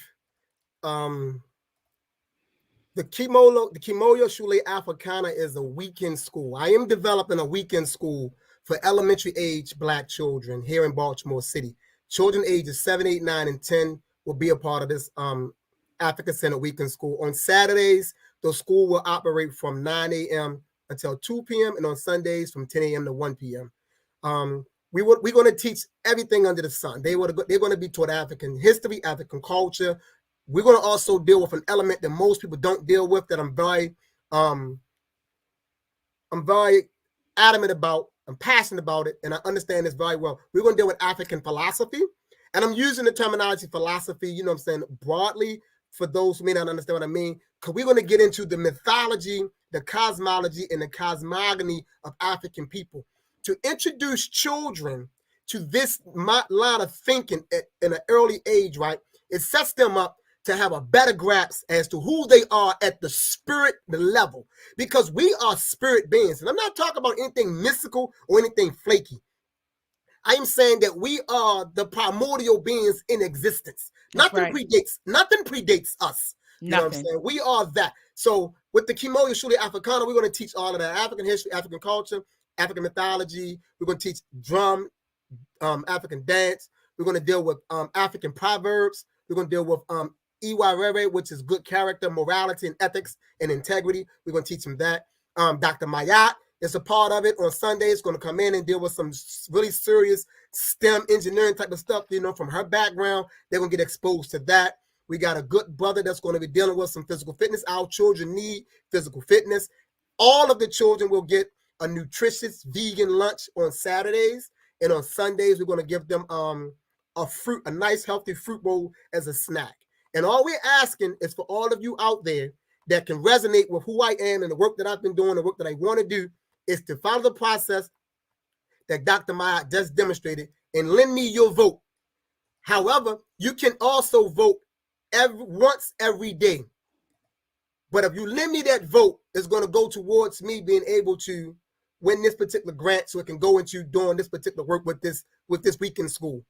The Kimoyo Shule Africana is a weekend school. I am developing a weekend school for elementary age Black children here in Baltimore City. Children ages 7, 8, 9, and 10 will be a part of this Africa Center weekend school. On Saturdays, the school will operate from 9 a.m. until 2 p.m. and on Sundays from 10 a.m. to 1 p.m. We're going to teach everything under the sun. They're going to be taught African history, African culture. We're going to also deal with an element that most people don't deal with that I'm very adamant about. I'm passionate about it, and I understand this very well. We're going to deal with African philosophy And I'm using the terminology philosophy, you know what I'm saying, broadly for those who may not understand what I mean, because we're going to get into the mythology, the cosmology, and the cosmogony of African people. To introduce children to this line of thinking in an early age, right, it sets them up to have a better grasp as to who they are at the spirit level, because we are spirit beings. And I'm not talking about anything mystical or anything flaky. I am saying that we are the primordial beings in existence. That's right. Nothing predates us. You know what I'm Nothing. saying? We are that. So with the Kimoyo Shuli Africana, we're going to teach all of that: African history, African culture, African mythology. We're going to teach drum, African dance. We're going to deal with African proverbs. We're going to deal with Iwarere, which is good character, morality, and ethics and integrity. We're going to teach them that. Dr.Maat is a part of it. On Sunday, it's going to come in and deal with some really serious STEM engineering type of stuff, you know, from her background. They're going to get exposed to that. We got a good brother that's going to be dealing with some physical fitness. Our children need physical fitness. All of the children will get a nutritious vegan lunch on Saturdays. And on Sundays, we're going to give them a nice, healthy fruit bowl as a snack. And all we're asking is for all of you out there that can resonate with who I am and the work that I've been doing, the work that I want to do, is to follow the process that Dr. Maat just demonstrated and lend me your vote. However, you can also vote once every day. But if you lend me that vote, it's going to go towards me being able to win this particular grant so it can go into doing this particular work with this weekend school.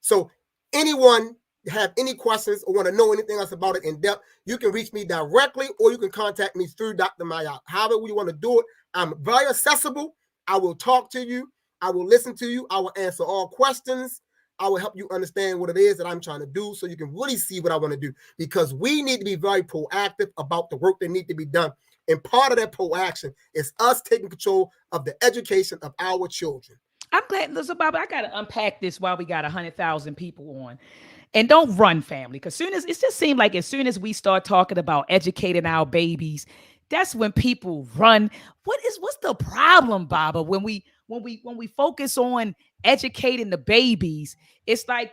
So anyone have any questions or want to know anything else about it in depth, you can reach me directly or you can contact me through Dr. Maat. However you want to do it, I'm very accessible. I will talk to you. I will listen to you. I will answer all questions. I will help you understand what it is that I'm trying to do so you can really see what I want to do, because we need to be very proactive about the work that needs to be done. And part of that proaction is us taking control of the education of our children. I'm glad, listen, Bobby, I got to unpack this while we got 100,000 people on. And don't run, family, because soon as it just seemed like as soon as we start talking about educating our babies, that's when people run. What's the problem, Baba? When we focus on educating the babies, it's like,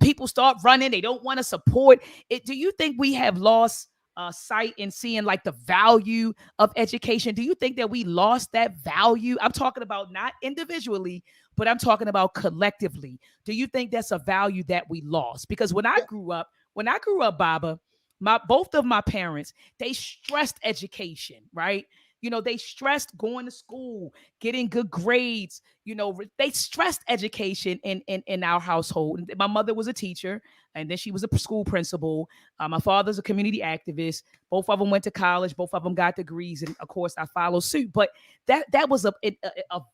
people start running. They don't want to support it. Do you think we have lost sight in seeing like the value of education? Do you think that we lost that value? I'm talking about not individually, but I'm talking about collectively. Do you think that's a value that we lost? Because when I grew up, Baba, both of my parents, they stressed education, right? They stressed going to school, getting good grades. They stressed education in our household. My mother was a teacher, and then she was a school principal. My father's a community activist. Both of them went to college. Both of them got degrees, and of course, I followed suit. But that was a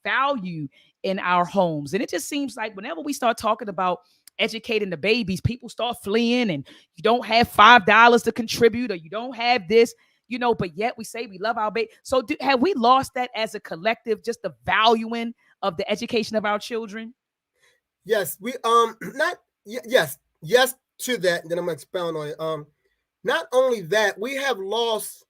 value in our homes, and it just seems like whenever we start talking about educating the babies, people start fleeing, and you don't have $5 to contribute, or you don't have this. But yet we say we love our baby. So have we lost that as a collective, just the valuing of the education of our children? Yes, we not yes to that. And then I'm gonna expound on it. Not only that, we have lost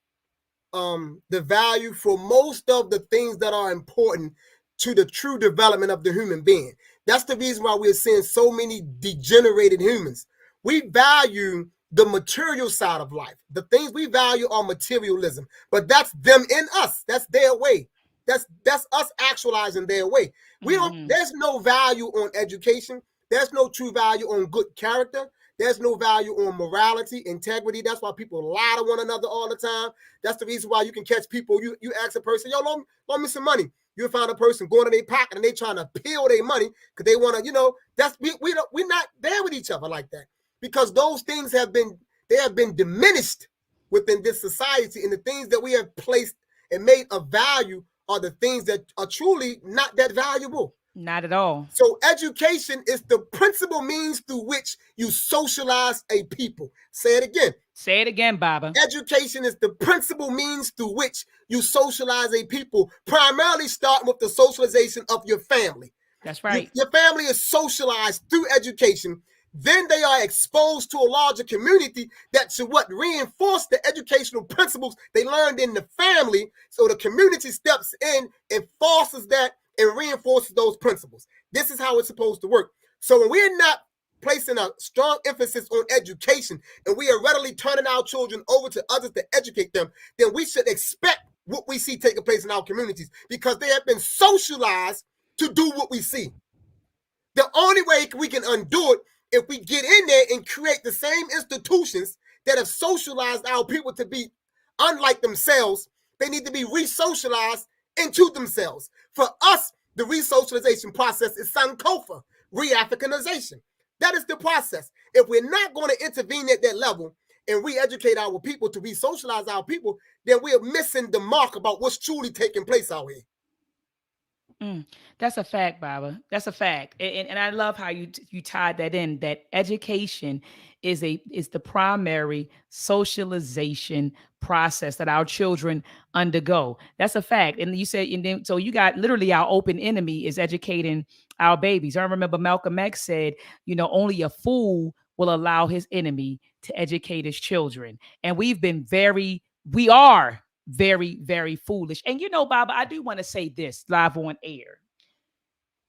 the value for most of the things that are important to the true development of the human being. That's the reason why we're seeing so many degenerated humans. We value the material side of life. The things we value are materialism, but that's them in us. That's their way. That's us actualizing their way. We don't. There's no value on education. There's no true value on good character. There's no value on morality, integrity. That's why people lie to one another all the time. That's the reason why you can catch people. You ask a person, yo, loan me some money. You'll find a person going to their pocket and they trying to peel their money because they want to, that's we're not there with each other like that, because those things have been diminished within this society, and the things that we have placed and made of value are the things that are truly not that valuable. Not at all. So education is the principal means through which you socialize a people. Say it again. Say it again, Baba. Education is the principal means through which you socialize a people, primarily starting with the socialization of your family. That's right. Your family is socialized through education. Then they are exposed to a larger community that should reinforce the educational principles they learned in the family. So the community steps in and fosters that and reinforces those principles. This is how it's supposed to work. So when we're not placing a strong emphasis on education and we are readily turning our children over to others to educate them, then we should expect what we see taking place in our communities, because they have been socialized to do what we see. The only way we can undo it if we get in there and create the same institutions that have socialized our people to be unlike themselves. They need to be re-socialized into themselves. For us, the re-socialization process is Sankofa, re-Africanization. That is the process. If we're not going to intervene at that level and re-educate our people to re-socialize our people, then we're missing the mark about what's truly taking place out here. That's a fact, Baba. That's a fact, and I love how you tied that in. That education is the primary socialization process that our children undergo. That's a fact. And you said, and then so you got literally our open enemy is educating our babies. I remember Malcolm X said, only a fool will allow his enemy to educate his children, and we are very, very foolish. And Baba, I do want to say this live on air.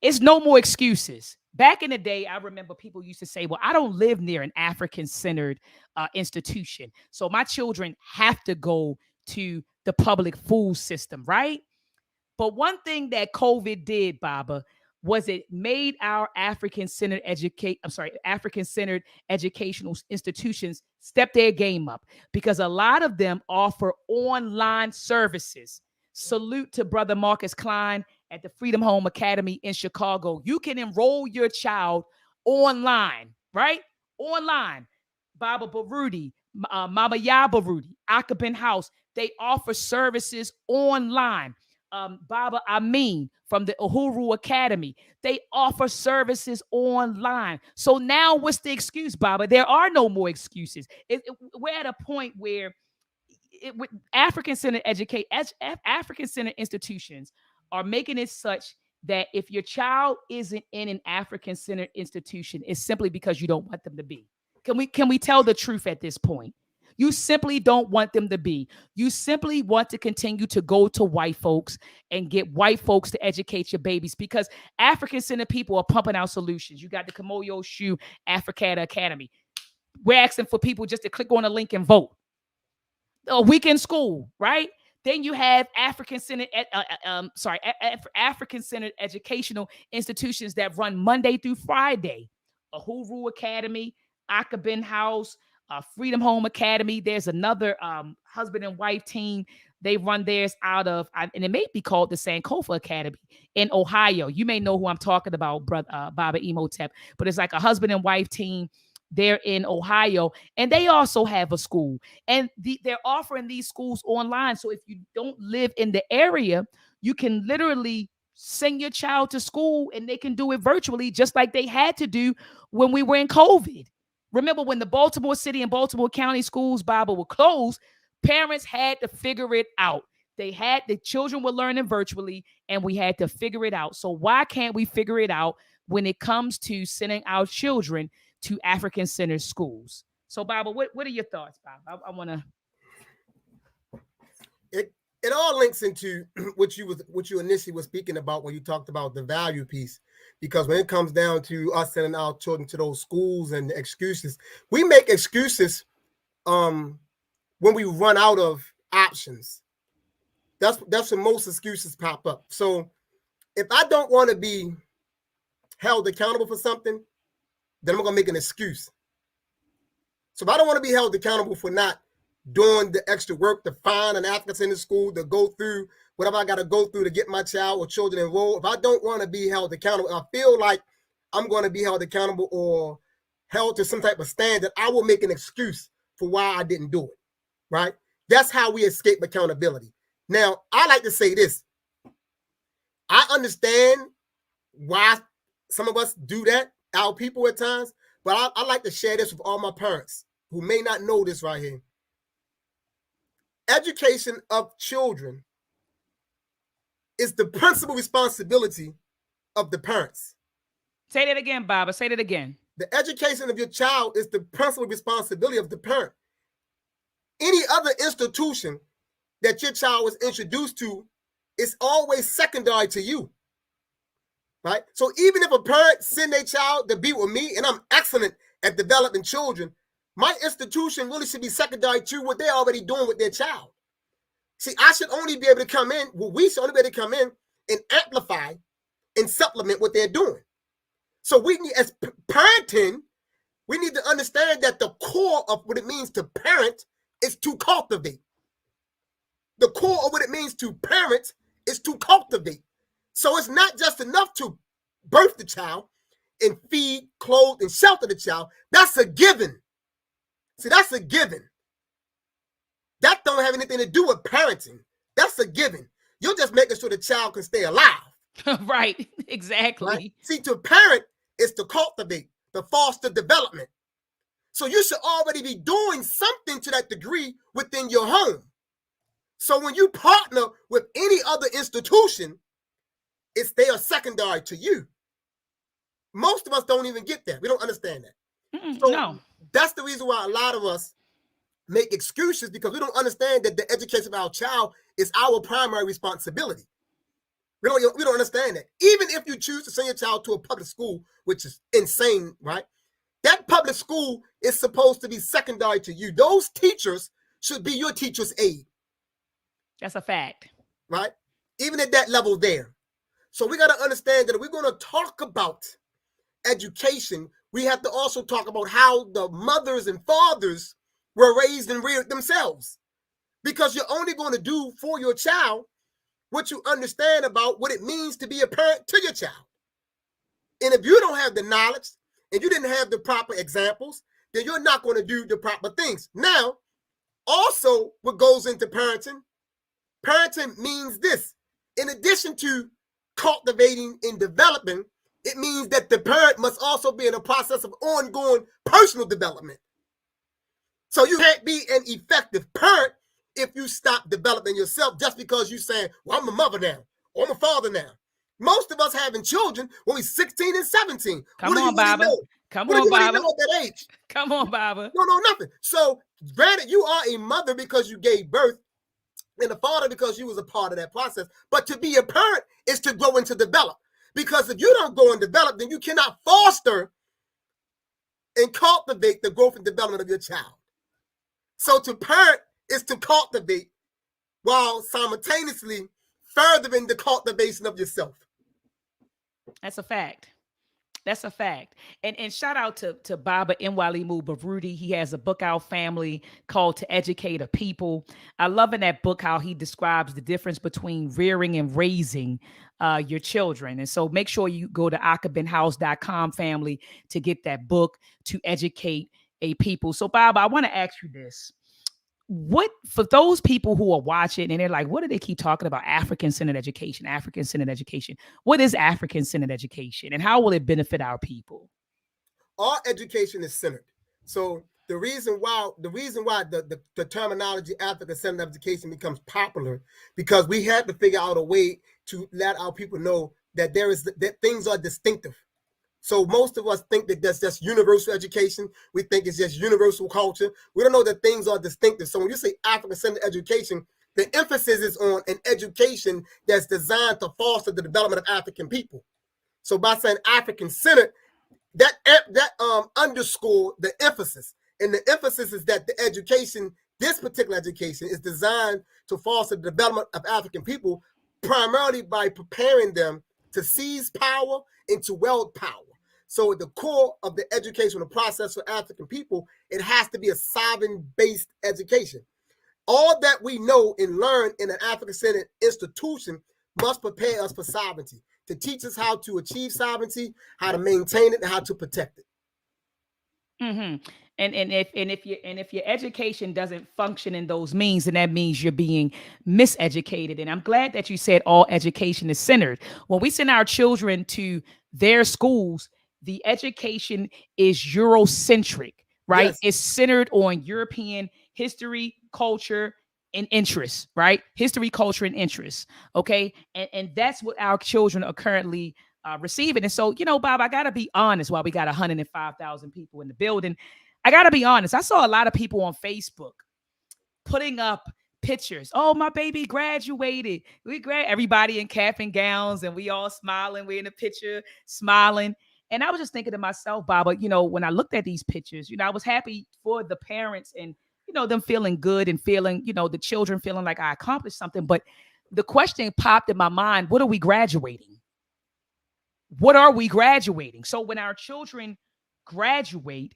It's no more excuses. Back in the day, I remember people used to say, well, I don't live near an African-centered institution, so my children have to go to the public food system, right? But one thing that COVID did, Baba, was it made our African-centered educational institutions step their game up, because a lot of them offer online services. Salute to Brother Marcus Klein at the Freedom Home Academy in Chicago. You can enroll your child online, right? Online. Baba Baruti, Mama Ya Baruti, Akabin House, they offer services online. Baba Amin from the Uhuru Academy, they offer services online. So now what's the excuse, Baba? There are no more excuses. We're at a point where African-centered African-centered institutions are making it such that if your child isn't in an African-centered institution, it's simply because you don't want them to be. Can we tell the truth at this point? You simply don't want them to be. You simply want to continue to go to white folks and get white folks to educate your babies, because African-centered people are pumping out solutions. You got the Kamoyo Shu Africana Academy. We're asking for people just to click on a link and vote. A week in school, right? Then you have African-centered educational institutions that run Monday through Friday. Uhuru Academy, Akabin House, Freedom Home Academy. There's another husband and wife team. They run theirs out of, and it may be called the Sankofa Academy in Ohio. You may know who I'm talking about, brother Baba IMHOTEP, but it's like a husband and wife team. They're in Ohio, and they also have a school, and they're offering these schools online. So if you don't live in the area, you can literally send your child to school, and they can do it virtually, just like they had to do when we were in COVID. Remember when the Baltimore City and Baltimore County schools, Baba, were closed, parents had to figure it out. The children were learning virtually, and we had to figure it out. So why can't we figure it out when it comes to sending our children to African-centered schools? So, Baba, what are your thoughts, Baba? I want to. It all links into what you initially were speaking about when you talked about the value piece, because when it comes down to us sending our children to those schools and the excuses, we make excuses when we run out of options. That's when most excuses pop up. So if I don't want to be held accountable for something, then I'm going to make an excuse. So if I don't want to be held accountable for not doing the extra work to find an African-centered school, to go through whatever I got to go through to get my child or children enrolled, if I don't want to be held accountable, I feel like I'm going to be held accountable or held to some type of standard, I will make an excuse for why I didn't do it, right? That's how we escape accountability. Now, I like to say this. I understand why some of us do that, our people at times, but I like to share this with all my parents who may not know this right here. Education of children is the principal responsibility of the parents. Say that again, Baba. Say that again. The education of your child is the principal responsibility of the parent. Any other institution that your child was introduced to is always secondary to you. right? So even if a parent send their child to be with me, and I'm excellent at developing children, my institution really should be secondary to what they're already doing with their child. See, I should only be able to come in, well, we should only be able to come in and amplify and supplement what they're doing. So we need, as parenting, we need to understand that the core of what it means to parent is to cultivate. The core of what it means to parent is to cultivate. So it's not just enough to birth the child and feed, clothe, and shelter the child. That's a given. See, that's a given. That don't have anything to do with parenting. That's a given. You're just making sure the child can stay alive. Right, exactly. Right? See, to parent is to cultivate, to foster development. So you should already be doing something to that degree within your home. So when you partner with any other institution, they are secondary to you. Most of us don't even get that. We don't understand that. So no. That's the reason why a lot of us make excuses, because we don't understand that the education of our child is our primary responsibility. We don't understand that. Even if you choose to send your child to a public school, which is insane, right? That public school is supposed to be secondary to you. Those teachers should be your teacher's aid. That's a fact. Right? Even at that level there. So we got to understand that if we're going to talk about education, we have to also talk about how the mothers and fathers were raised and reared themselves. Because you're only going to do for your child what you understand about what it means to be a parent to your child. And if you don't have the knowledge and you didn't have the proper examples, then you're not going to do the proper things. Now, also what goes into parenting means this. In addition to cultivating and developing, it means that the parent must also be in a process of ongoing personal development. So you can't be an effective parent if you stop developing yourself just because you're saying, well, I'm a mother now, or I'm a father now. Most of us having children when we're 16 and 17. Come on, Baba. Come on, Baba. What do you know at that age? Come on, Baba. No, nothing. So granted, you are a mother because you gave birth, and a father because you was a part of that process. But to be a parent is to grow and to develop. Because if you don't go and develop, then you cannot foster and cultivate the growth and development of your child. So to parent is to cultivate while simultaneously furthering the cultivation of yourself. That's a fact. That's a fact. And shout out to Baba Nwalimu Baruti. He has a book out, Family, called To Educate a People. I love in that book how he describes the difference between rearing and raising your children. And so make sure you go to akabinhouse.com, family, to get that book, To Educate a People. So Baba, I want to ask you this. What, for those people who are watching and they're like, what do they keep talking about? African-centered education, African-centered education. What is African-centered education and how will it benefit our people? All education is centered. So the reason why the terminology African-centered education becomes popular, because we had to figure out a way to let our people know that that things are distinctive. So most of us think that that's just universal education. We think it's just universal culture. We don't know that things are distinctive. So when you say African-centered education, the emphasis is on an education that's designed to foster the development of African people. So by saying African-centered, that underscore the emphasis. And the emphasis is that the education, this particular education, is designed to foster the development of African people, primarily by preparing them to seize power and to wield power. So at the core of the educational process for African people, it has to be a sovereign-based education. All that we know and learn in an African-centered institution must prepare us for sovereignty, to teach us how to achieve sovereignty, how to maintain it, and how to protect it. Mm-hmm. And if your education doesn't function in those means, then that means you're being miseducated. And I'm glad that you said all education is centered. When we send our children to their schools, the education is Eurocentric, right? Yes. It's centered on European history, culture, and interests, right? History, culture, and interests. Okay. And that's what our children are currently receiving. And so, Bob, I got to be honest, while we got 105,000 people in the building, I got to be honest. I saw a lot of people on Facebook putting up pictures. Oh, my baby graduated. Everybody in cap and gowns, and we all smiling. We're in the picture smiling. And I was just thinking to myself, Baba, when I looked at these pictures, I was happy for the parents and, them feeling good and feeling, the children feeling like I accomplished something. But the question popped in my mind, what are we graduating? What are we graduating? So when our children graduate,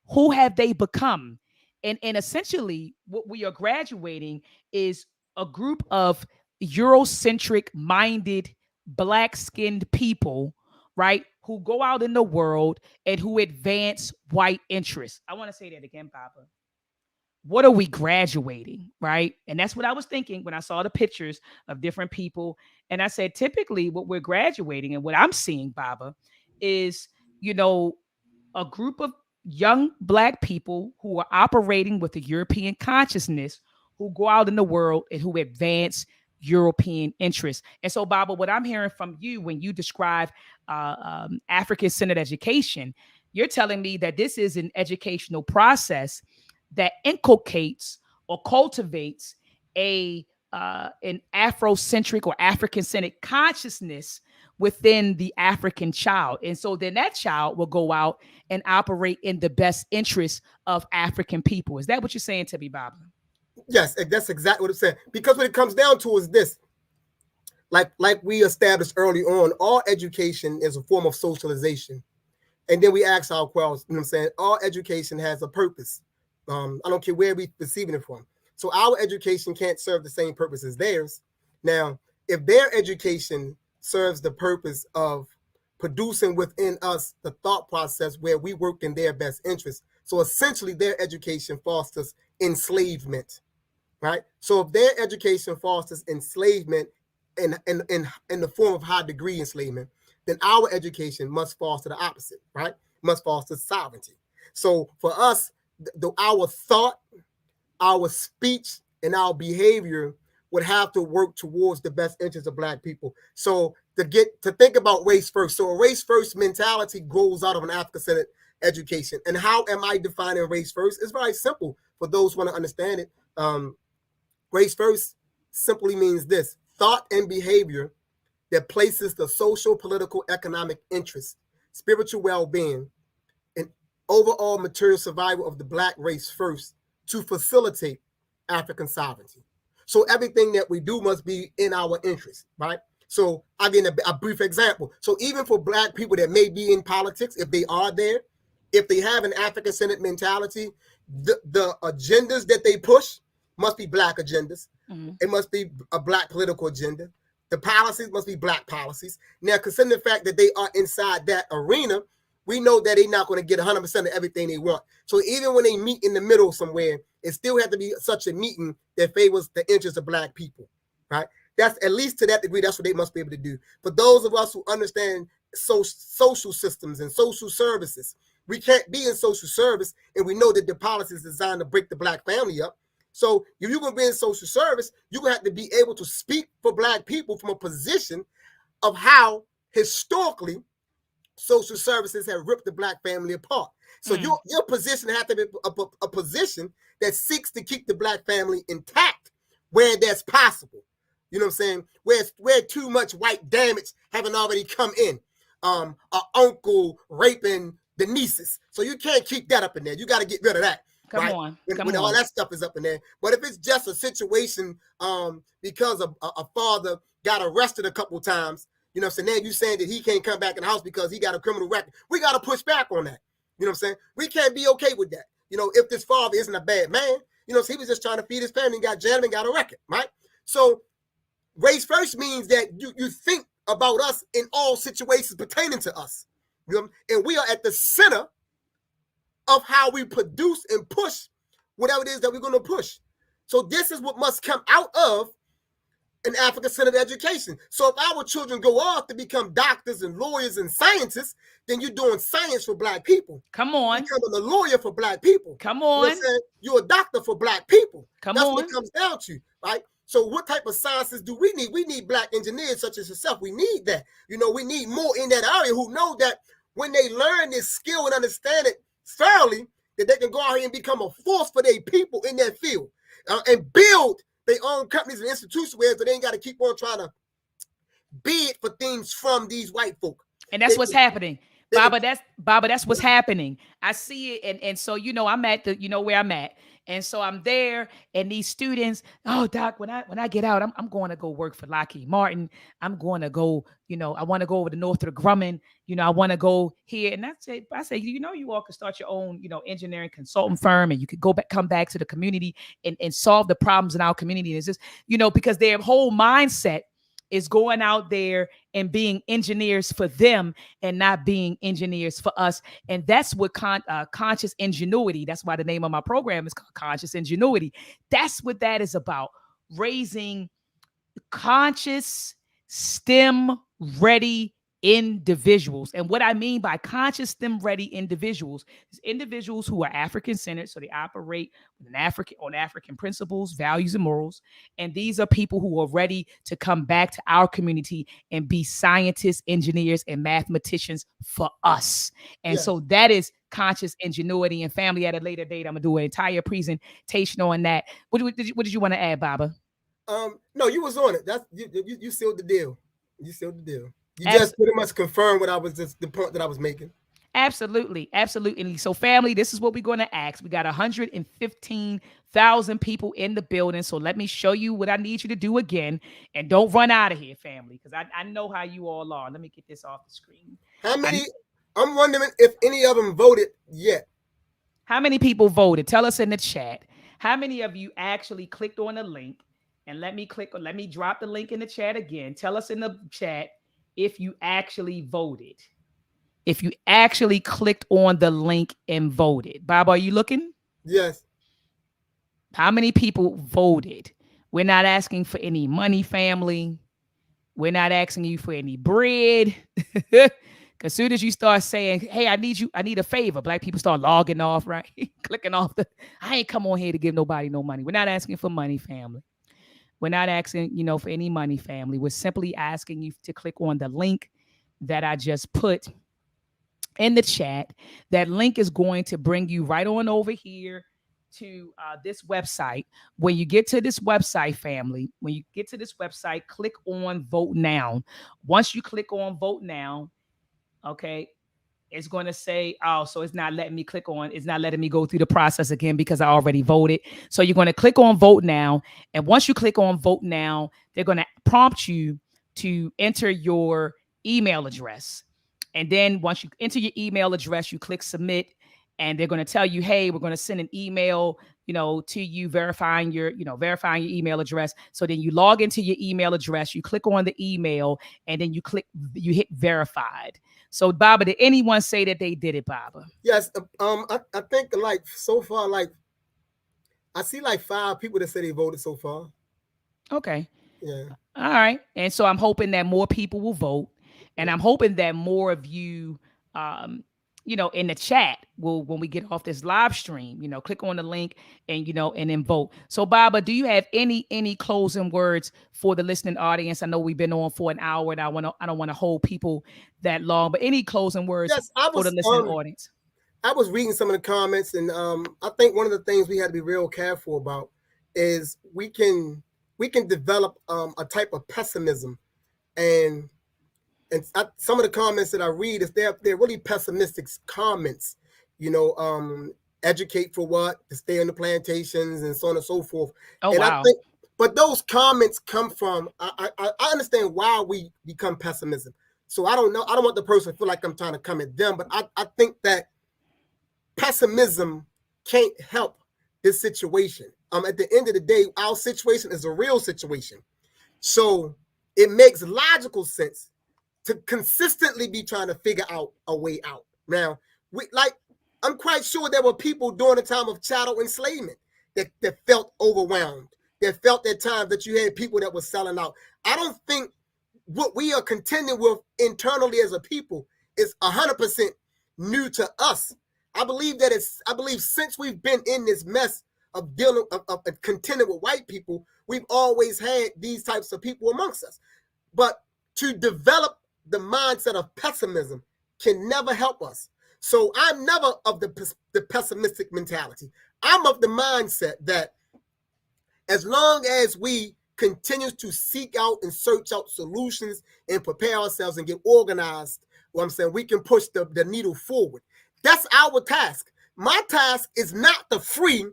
who have they become? And essentially, what we are graduating is a group of Eurocentric minded, black skinned people, right? Who go out in the world and who advance white interests. I want to say that again, Papa. What are we graduating, right? And that's what I was thinking when I saw the pictures of different people. And I said, typically, what we're graduating and what I'm seeing, Baba, is, a group of young black people who are operating with a European consciousness, who go out in the world and who advance European interests. And so, Baba, what I'm hearing from you when you describe African-centered education, you're telling me that this is an educational process that inculcates or cultivates an Afrocentric or African-centered consciousness within the African child. And so then that child will go out and operate in the best interests of African people. Is that what you're saying to me, Bob? Yes, that's exactly what I'm saying. Because what it comes down to is this. Like we established early on, all education is a form of socialization. And then we ask ourselves, all education has a purpose. I don't care where we're receiving it from. So our education can't serve the same purpose as theirs. Now, if their education serves the purpose of producing within us the thought process where we work in their best interest, so essentially their education fosters enslavement, right? So if their education fosters enslavement in the form of high degree enslavement, then our education must foster the opposite, right? Must foster sovereignty. So for us, our thought, our speech, and our behavior would have to work towards the best interests of Black people. So to think about race first. So a race first mentality grows out of an African-centered education. And how am I defining race first? It's very simple for those who want to understand it. Race first simply means this: thought and behavior that places the social, political, economic interests, spiritual well-being, and overall material survival of the Black race first to facilitate African sovereignty. So everything that we do must be in our interest, right? So I'll give a brief example. So even for Black people that may be in politics, if they are there, if they have an African-centered mentality, the agendas that they push must be Black agendas. Mm-hmm. It must be a Black political agenda. The policies must be Black policies. Now, considering the fact that they are inside that arena, we know that they're not going to get 100% of everything they want. So even when they meet in the middle somewhere, it still has to be such a meeting that favors the interests of Black people, right? That's at least to that degree, that's what they must be able to do. For those of us who understand social systems and social services, we can't be in social service, and we know that the policy is designed to break the Black family up. So if you're going to be in social service, you're going to have to be able to speak for Black people from a position of how historically social services have ripped the Black family apart. So your position has to be a position that seeks to keep the Black family intact where that's possible. You know what I'm saying? Where too much white damage haven't already come in. An uncle raping the nieces. So you can't keep that up in there. You got to get rid of that. Come on. When all that stuff is up in there. But if it's just a situation because a father got arrested a couple times, you know what I'm saying? Now you saying that he can't come back in the house because he got a criminal record. We got to push back on that. You know what I'm saying? We can't be okay with that. You know, if this father isn't a bad man, you know, so he was just trying to feed his family and got jammed and got a record, right? So race first means that you think about us in all situations pertaining to us. You know? And we are at the center of how we produce and push whatever it is that we're going to push. So this is what must come out of an African-centered education. So if our children go off to become doctors and lawyers and scientists, then you're doing science for Black people. Come on. You're becoming a lawyer for Black people. Come on. You know what I'm saying? You're a doctor for Black people. That's what it comes down to, right? So what type of sciences do we need? We need Black engineers such as yourself. We need that. You know, we need more in that area who know that when they learn this skill and understand it thoroughly, that they can go out here and become a force for their people in that field and build they own companies and institutions where they ain't got to keep on trying to bid for things from these white folk. And that's what's happening. They can, Baba, that's what's happening. I see it. And so, I'm at where I'm at. And so I'm there, and these students, oh doc, when I get out, I'm going to go work for Lockheed Martin. I'm going to go, I want to go over to Northrop Grumman. I want to go here. And I say, you all can start your own, engineering consultant firm, and you could come back to the community and solve the problems in our community. And it's just, because their whole mindset is going out there and being engineers for them and not being engineers for us. And that's what conscious ingenuity, that's why the name of my program is called Conscious Ingenuity. That's what that is about, raising conscious, STEM ready individuals. And what I mean by conscious, STEM ready individuals is individuals who are African centered. So they operate with on African principles, values, and morals. And these are people who are ready to come back to our community and be scientists, engineers, and mathematicians for us. And so that is conscious ingenuity. And family, at a later date, I'm gonna do an entire presentation on that. What did you want to add, Baba? No, you was on it. That's you sealed the deal. You sealed the deal. You just pretty much confirmed what I was the point that I was making. Absolutely. So family, this is what we're going to ask. We got 115,000 people in the building. So let me show you what I need you to do again. And don't run out of here, family, because I know how you all are. Let me get this off the screen. How many? I'm wondering if any of them voted yet. How many people voted? Tell us in the chat. How many of you actually clicked on the link? And let me drop the link in the chat again. Tell us in the chat if you actually voted. If you actually clicked on the link and voted. Bob, are you looking? Yes. How many people voted? We're not asking for any money, family. We're not asking you for any bread. Because as soon as you start saying, hey, I need a favor, black people start logging off, right? Clicking off I ain't come on here to give nobody no money. We're not asking for money, family. We're not asking, for any money, family. We're simply asking you to click on the link that I just put in the chat. That link is going to bring you right on over here to this website. When you get to this website, family, click on Vote Now. Once you click on Vote Now, okay, it's going to say, oh, so it's not letting me go through the process again because I already voted. So you're going to click on Vote Now. And once you click on Vote Now, they're going to prompt you to enter your email address. And then once you enter your email address, you click Submit. And they're going to tell you, hey, we're going to send an email, to you verifying your email address. So then you log into your email address, you click on the email, and then you hit verified. So Baba, did anyone say that they did it, Baba? Yes. I think so far, I see 5 people that say they voted so far. Okay. Yeah. All right. And so I'm hoping that more people will vote. And I'm hoping that more of you, in the chat when we get off this live stream, click on the link and, and then vote. So Baba, do you have any closing words for the listening audience? I know we've been on for an hour and I don't want to hold people that long, but any closing words for the listening audience? I was reading some of the comments, and I think one of the things we had to be real careful about is we can develop a type of pessimism, and some of the comments that I read is they're really pessimistic comments. Educate for what? To stay on the plantations and so on and so forth. Oh, and wow. But those comments come from I understand why we become pessimism. So I don't know. I don't want the person to feel like I'm trying to come at them, but I think that pessimism can't help this situation. At the end of the day, our situation is a real situation. So it makes logical sense to consistently be trying to figure out a way out. Now, I'm quite sure there were people during the time of chattel enslavement that felt overwhelmed. That felt at times that you had people that were selling out. I don't think what we are contending with internally as a people is 100% new to us. I believe since we've been in this mess of dealing of contending with white people, we've always had these types of people amongst us. But to develop the mindset of pessimism can never help us. So I'm never of the pessimistic mentality. I'm of the mindset that As long as we continue to seek out and search out solutions and prepare ourselves and get organized, what I'm saying, we can push the needle forward. That's our task. My task is not to free,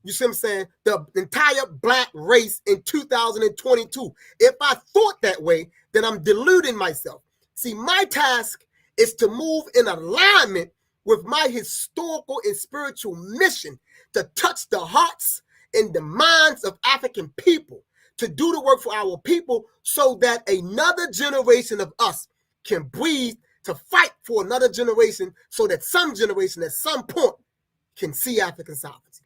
you see what I'm saying, the entire black race in 2022. If I thought that way, then I'm deluding myself. See, my task is to move in alignment with my historical and spiritual mission to touch the hearts and the minds of African people, to do the work for our people so that another generation of us can breathe, to fight for another generation so that some generation at some point can see African sovereignty.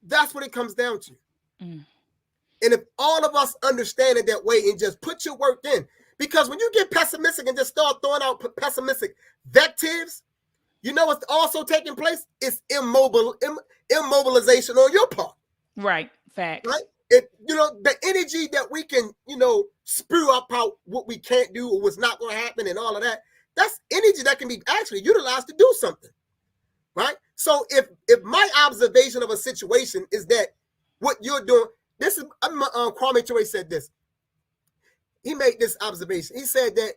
That's what it comes down to. And if all of us understand it that way and just put your work in, because when you get pessimistic and just start throwing out pessimistic vectives, you know what's also taking place? It's immobilization on your part. Right. Facts. Right? The energy that we can, spew up out what we can't do or what's not going to happen and all of that, that's energy that can be actually utilized to do something. Right? So if my observation of a situation is that what you're doing, this is Kwame Ture said this. He made this observation. He said that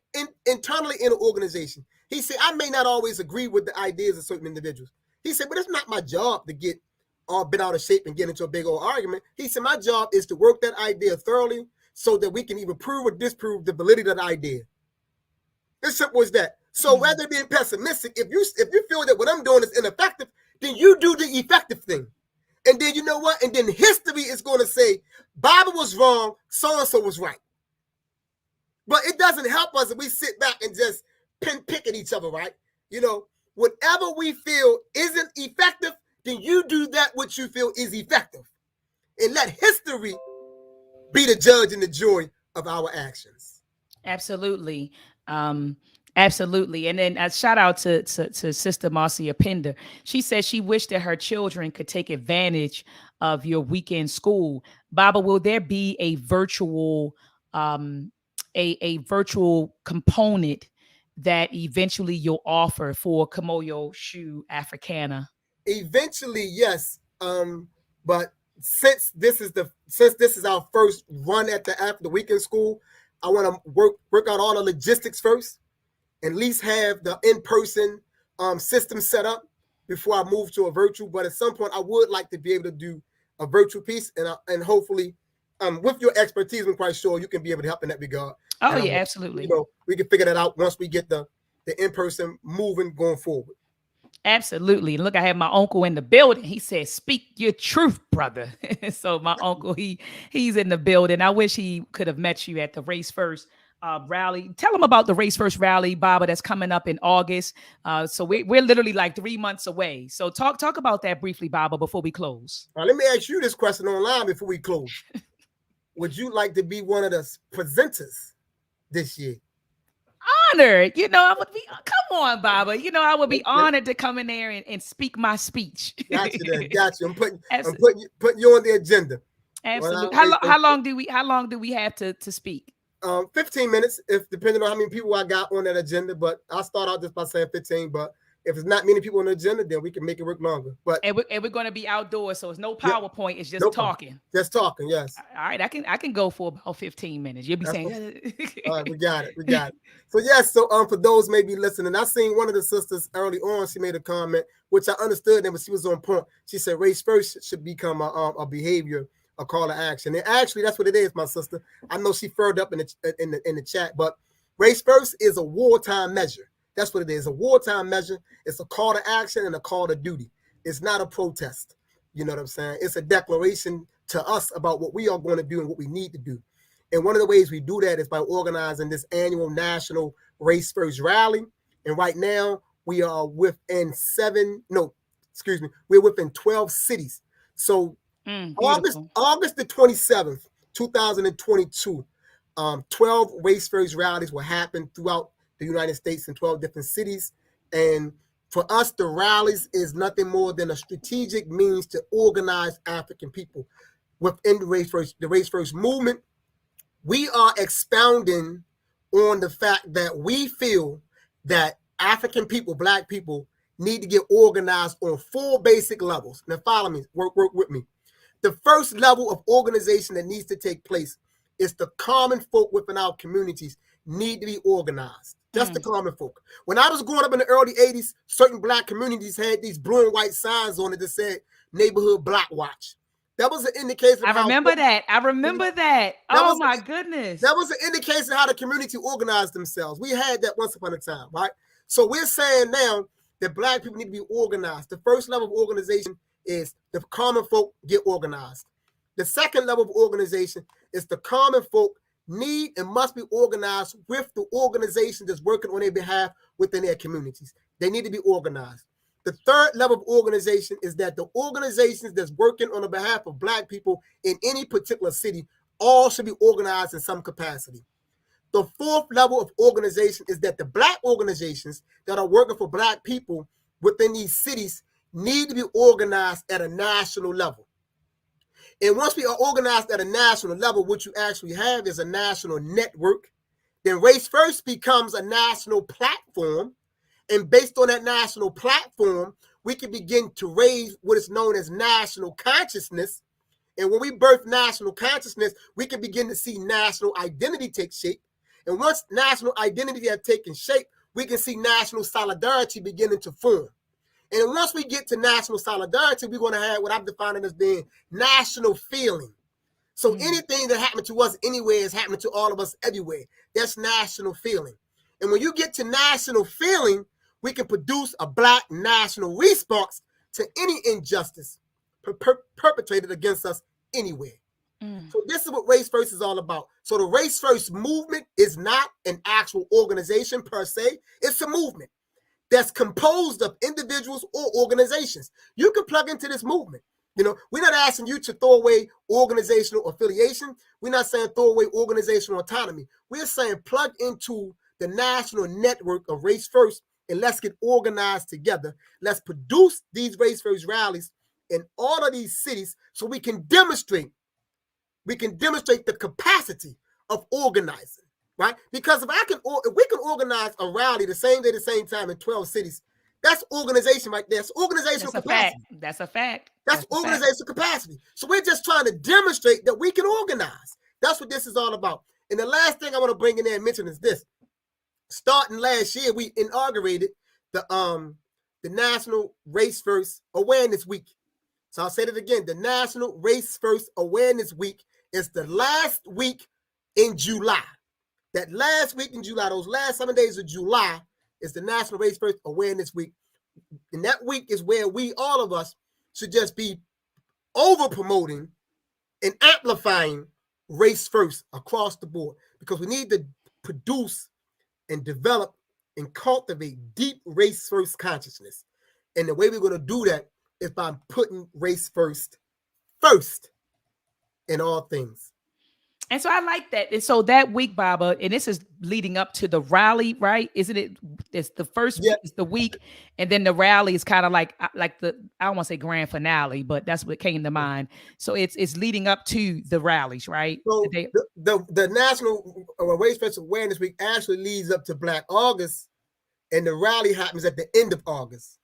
internally in an organization, he said, I may not always agree with the ideas of certain individuals. He said, but it's not my job to get all bent out of shape and get into a big old argument. He said, my job is to work that idea thoroughly so that we can either prove or disprove the validity of the idea. As simple as that. So rather than being pessimistic, if you feel that what I'm doing is ineffective, then you do the effective thing. And then you know what? And then history is going to say, Bible was wrong, so-and-so was right. But it doesn't help us if we sit back and just pick at each other, right? Whatever we feel isn't effective, then you do that which you feel is effective. And let history be the judge and the jury of our actions. Absolutely. Absolutely. And then a shout out to Sister Marcia Pender. She says she wished that her children could take advantage of your weekend school. Baba, will there be a virtual a virtual component that eventually you'll offer for Kimoyo Shu Africana? Eventually, yes. But since this is our first run at the weekend school, I want to work out all the logistics first, and at least have the in-person system set up before I move to a virtual. But at some point, I would like to be able to do a virtual piece, and hopefully, with your expertise, I'm quite sure you can be able to help in that regard. Oh, yeah, absolutely. We can figure that out once we get the in-person moving going forward. Absolutely. Look, I have my uncle in the building. He said, speak your truth, brother. So my uncle, he's in the building. I wish he could have met you at the Race First rally. Tell him about the Race First rally, Baba, that's coming up in August. So we're literally like 3 months away. So talk about that briefly, Baba, before we close. Let me ask you this question online before we close. Would you like to be one of the presenters this year? Honored. I would be, come on, Baba. I would be honored to come in there and speak my speech. Got you. I'm putting you on the agenda. Absolutely. How long do we have to speak? 15 minutes, if depending on how many people I got on that agenda. But I'll start out just by saying 15. But if it's not many people on the agenda, then we can make it work longer. But we're going to be outdoors, so it's no PowerPoint. It's just talking. Just talking, yes. All right, I can go for about 15 minutes. You'll be saying, all right, we got it. So yes, for those maybe listening, I seen one of the sisters early on. She made a comment, which I understood, and she was on point. She said, "Race first should become a behavior, a call to action." And actually, that's what it is, my sister. I know she furred up in the chat, but race first is a wartime measure. That's what it is, a wartime measure. It's a call to action and a call to duty. It's not a protest. You know what I'm saying? It's a declaration to us about what we are going to do and what we need to do. And one of the ways we do that is by organizing this annual national Race First rally. And right now we are within we're within 12 cities. So August the 27th, 2022, 12 Race First rallies will happen throughout the United States in 12 different cities. And for us, the rallies is nothing more than a strategic means to organize African people within the Race First movement. We are expounding on the fact that we feel that African people, Black people, need to get organized on 4 basic levels. Now follow me, work with me. The first level of organization that needs to take place is the common folk within our communities need to be organized. Just the common folk. When I was growing up in the early 80s, certain black communities had these blue and white signs on it that said neighborhood block watch. That was an indication of I how remember that. I remember that. that Oh was my goodness. that was an indication of how the community organized themselves. We had that once upon a time, right? So we're saying now that black people need to be organized. The first level of organization is the common folk get organized. The second level of organization is the common folk need and must be organized with the organization that's working on their behalf within their communities. They need to be organized. The third level of organization is that the organizations that's working on the behalf of black people in any particular city all should be organized in some capacity. The fourth level of organization is that the black organizations that are working for black people within these cities need to be organized at a national level. And once we are organized at a national level, what you actually have is a national network. Then Race First becomes a national platform. And based on that national platform, we can begin to raise what is known as national consciousness. And when we birth national consciousness, we can begin to see national identity take shape. And once national identity has taken shape, we can see national solidarity beginning to form. And once we get to national solidarity, we're going to have what I'm defining as being national feeling. So anything that happened to us anywhere is happening to all of us everywhere. That's national feeling. And when you get to national feeling, we can produce a black national response to any injustice perpetrated against us anywhere. So this is what Race First is all about. So the Race First movement is not an actual organization per se. It's a movement that's composed of individuals or organizations. You can plug into this movement. You know, we're not asking you to throw away organizational affiliation. We're not saying throw away organizational autonomy. We're saying plug into the national network of Race First and let's get organized together. Let's produce these Race First rallies in all of these cities so we can demonstrate the capacity of organizing, right? Because if we can organize a rally the same day, the same time in 12 cities, that's organization right there. It's organizational capacity. That's a fact. That's organizational capacity. So we're just trying to demonstrate that we can organize. That's what this is all about. And the last thing I want to bring in there and mention is this. Starting last year, we inaugurated the National Race First Awareness Week. So I'll say that again. The National Race First Awareness Week is the last week in July. That last week in July, those last 7 days of July, is the National Race First Awareness Week. And that week is where we, all of us, should just be over promoting and amplifying race first across the board, because we need to produce and develop and cultivate deep race first consciousness. And the way we're going to do that is by putting race first in all things. And so I like that. And so that week, Baba, and this is leading up to the rally, right? Isn't it? It's the first week, it's the week, and then the rally is kind of like the, I don't want to say grand finale, but that's what came to mind. So it's leading up to the rallies, right? So the National Race First Awareness Week actually leads up to Black August, and the rally happens at the end of August.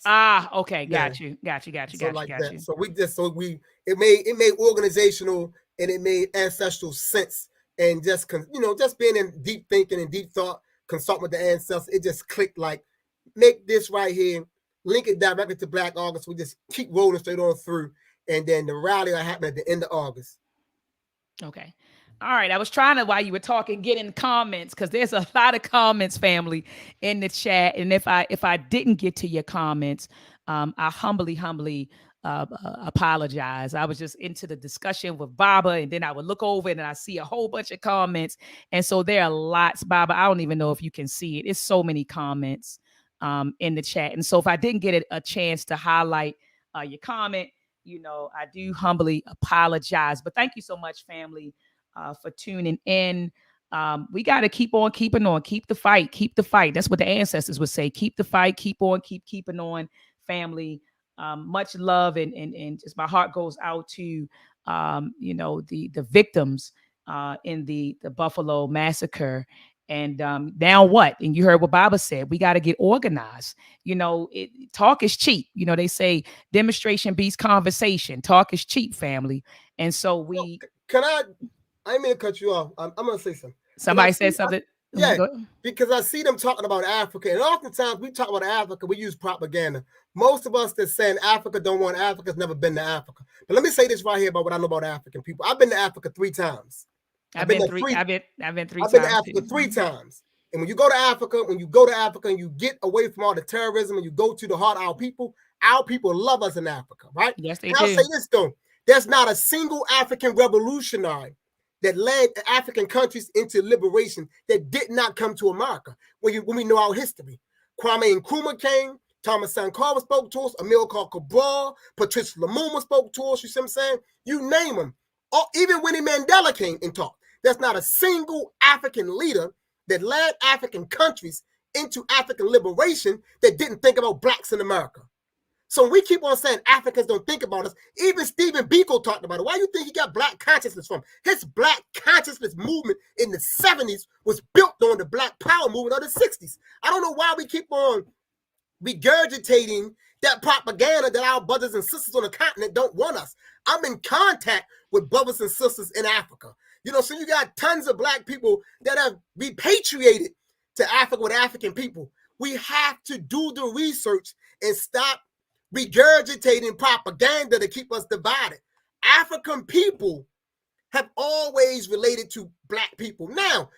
Okay, got you. So it made organizational and it made ancestral sense, and just being in deep thinking and deep thought, consulting with the ancestors, it just clicked like, make this right here, link it directly to Black August. We just keep rolling straight on through, and then the rally will happen at the end of August. Okay. All right. I was trying to, while you were talking, get in comments, because there's a lot of comments, family, in the chat. And if I didn't get to your comments, I humbly apologize. I was just into the discussion with Baba, and then I would look over and I see a whole bunch of comments. And so there are lots, Baba. I don't even know if you can see it. It's so many comments in the chat. And so if I didn't get a chance to highlight your comment, I do humbly apologize. But thank you so much, family, for tuning in. We got to keep on keeping on, keep the fight. That's what the ancestors would say. Keep the fight, keep keeping on, family. Much love, and just my heart goes out to the victims in the Buffalo Massacre. And now what? And you heard what Baba said. We got to get organized. Talk is cheap. They say demonstration beats conversation. Talk is cheap, family. And so Can I didn't mean to cut you off. I'm gonna say something. Somebody said something. Yeah, because I see them talking about Africa, and oftentimes we talk about Africa, we use propaganda. Most of us that's saying Africa don't want Africa's never been to Africa. But let me say this right here about what I know about African people. I've been to Africa 3 times. I've been three I've been to times Africa too. 3 times. And when you go to Africa, and you get away from all the terrorism and you go to the heart of our people love us in Africa, right? Yes, they And I'll do. say this though, there's not a single African revolutionary that led African countries into liberation that did not come to America. When we know our history, Kwame Nkrumah came, Thomas Sankara spoke to us, Amilcar Cabral, Patrice Lumumba spoke to us. You see what I'm saying? You name them. Even Winnie Mandela came and talked. There's not a single African leader that led African countries into African liberation that didn't think about blacks in America. So we keep on saying Africans don't think about us. Even Stephen Biko talked about it. Why do you think he got black consciousness from? His black consciousness movement in the 70s was built on the black power movement of the 60s. I don't know why we keep on regurgitating that propaganda that our brothers and sisters on the continent don't want us. I'm in contact with brothers and sisters in Africa. So you got tons of black people that have repatriated to Africa with African people. We have to do the research and stop regurgitating propaganda to keep us divided. African people have always related to black people. Now,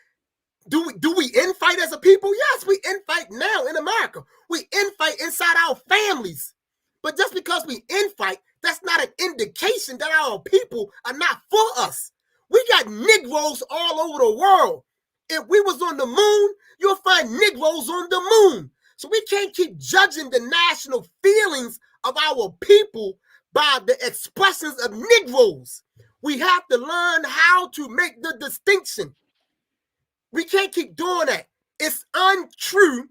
do we infight as a people? Yes, we infight now in America. We infight inside our families. But just because we infight, that's not an indication that our people are not for us. We got Negroes all over the world. If we was on the moon, you'll find Negroes on the moon. So we can't keep judging the national feelings of our people by the expressions of Negroes. We have to learn how to make the distinction. We can't keep doing that. It's untrue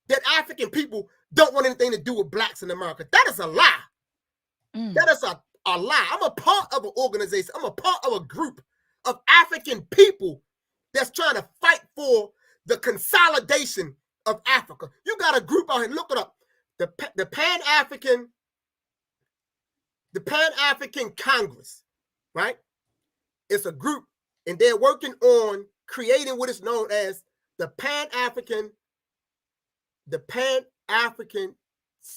that African people don't want anything to do with blacks in America. That is a lie. That is a lie. I'm a part of an organization. I'm a part of a group of African people that's trying to fight for the consolidation of Africa. You got a group out here, look it up. The Pan-African Congress, right? It's a group, and they're working on creating what is known as the Pan-African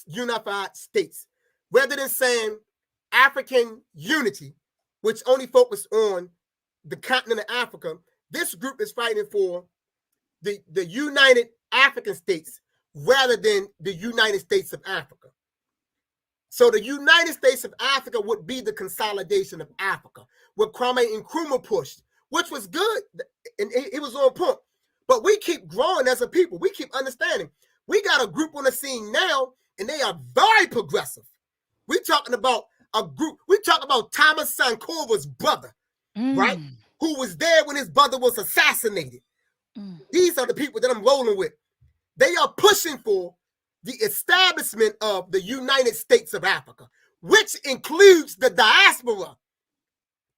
Unified States. Rather than saying African unity, which only focus on the continent of Africa, this group is fighting for the United African States rather than the United States of Africa. So the United States of Africa would be the consolidation of Africa, what Kwame Nkrumah pushed, which was good, and it was on point. But we keep growing as a people. We keep understanding. We got a group on the scene now, and they are very progressive. We're talking about a group. We talk about Thomas Sankara's brother, right? Who was there when his brother was assassinated. These are the people that I'm rolling with. They are pushing for the establishment of the United States of Africa, which includes the diaspora.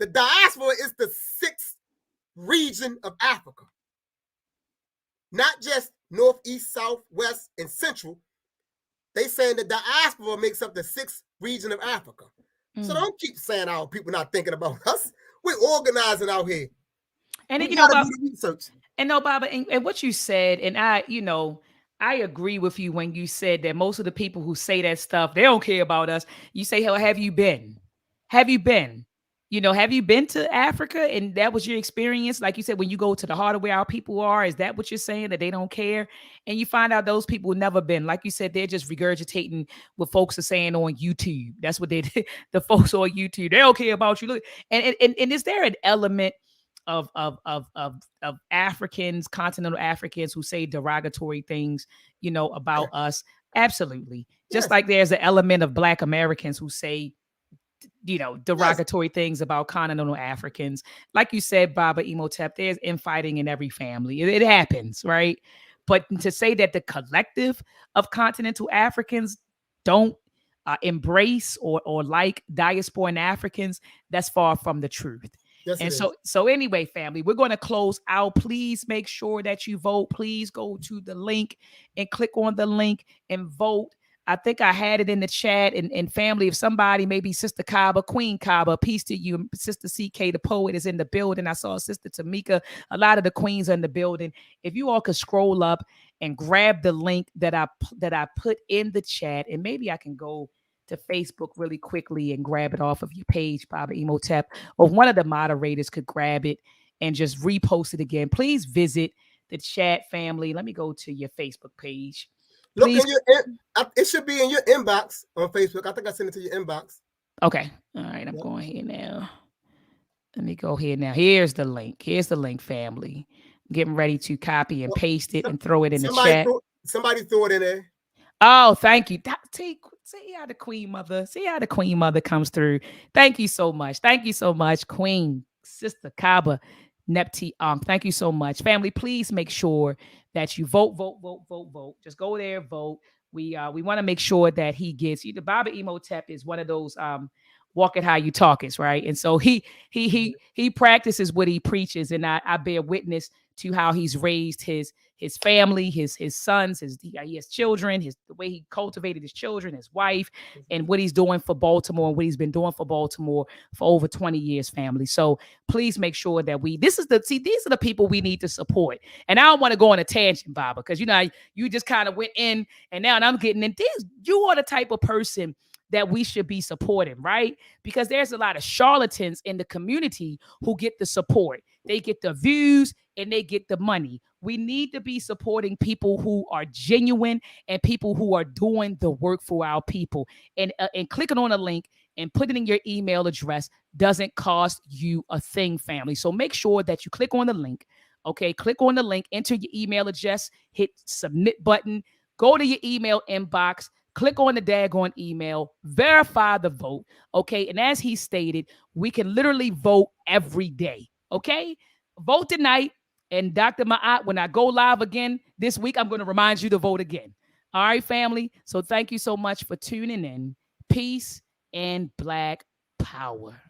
The diaspora is the 6th region of Africa. Not just north, east, south, west, and central. They saying the diaspora makes up the 6th region of Africa. So don't keep saying our people not thinking about us. We're organizing out here. And we gotta do the research. And no, Baba, and what you said, and I agree with you when you said that most of the people who say that stuff, they don't care about us. You say, hell, have you been? Have you been? Have you been to Africa and that was your experience? Like you said, when you go to the heart of where our people are, is that what you're saying, that they don't care? And you find out those people never been. Like you said, they're just regurgitating what folks are saying on YouTube. That's what they did. The folks on YouTube, they don't care about you. Look, and is there an element of Africans, continental Africans, who say derogatory things, about us? Absolutely. Just like there's an element of Black Americans who say, derogatory things about continental Africans. Like you said, Baba IMHOTEP, there's infighting in every family. It happens, right? But to say that the collective of continental Africans don't embrace or like diaspora Africans, that's far from the truth. Yes, it And is. so anyway, family, we're going to close out. Please make sure that you vote. Please go to the link and click on the link and vote. I think I had it in the chat. And family, if somebody, maybe Sister Kaba, Queen Kaba, peace to you. Sister CK, the poet, is in the building. I saw Sister Tamika. A lot of the queens are in the building. If you all could scroll up and grab the link that I put in the chat, and maybe I can go to Facebook really quickly and grab it off of your page, Baba IMHOTEP, or one of the moderators could grab it and just repost it again. Please visit the chat, family. Let me go to your Facebook page. Look Please. in your. It should be in your inbox on Facebook. I think I sent it to your inbox. Okay. All right. I'm Yep. going here now. Let me go here now. Here's the link. Here's the link, family. I'm getting ready to copy and Well, paste it and throw it in the somebody chat. threw it in there. Oh, thank you. See how the Queen Mother, see how the Queen Mother comes through. Thank you so much. Thank you so much, Queen Sister Kaba Nepti. Thank you so much, family. Please make sure that you vote, vote, vote, vote, vote. Just go there, vote. We want to make sure that he gets. The Baba IMHOTEP is one of those walk it how you talk it, right? And so he practices what he preaches, and I bear witness to how he's raised his family, his sons, he has children, the way he cultivated his children, his wife, and what he's doing for Baltimore and what he's been doing for Baltimore for over 20 years, family. So please make sure that these are the people we need to support. And I don't want to go on a tangent, Baba, because you just kind of went in, and now I'm getting in this. You are the type of person that we should be supporting, right? Because there's a lot of charlatans in the community who get the support. They get the views and they get the money. We need to be supporting people who are genuine and people who are doing the work for our people. And clicking on a link and putting in your email address doesn't cost you a thing, family. So make sure that you click on the link. Okay, click on the link, enter your email address, hit submit button, go to your email inbox, click on the daggone email, verify the vote. Okay, and as he stated, we can literally vote every day. Okay, vote tonight. And Dr. Maat, when I go live again this week, I'm going to remind you to vote again. All right, family. So thank you so much for tuning in. Peace and Black power.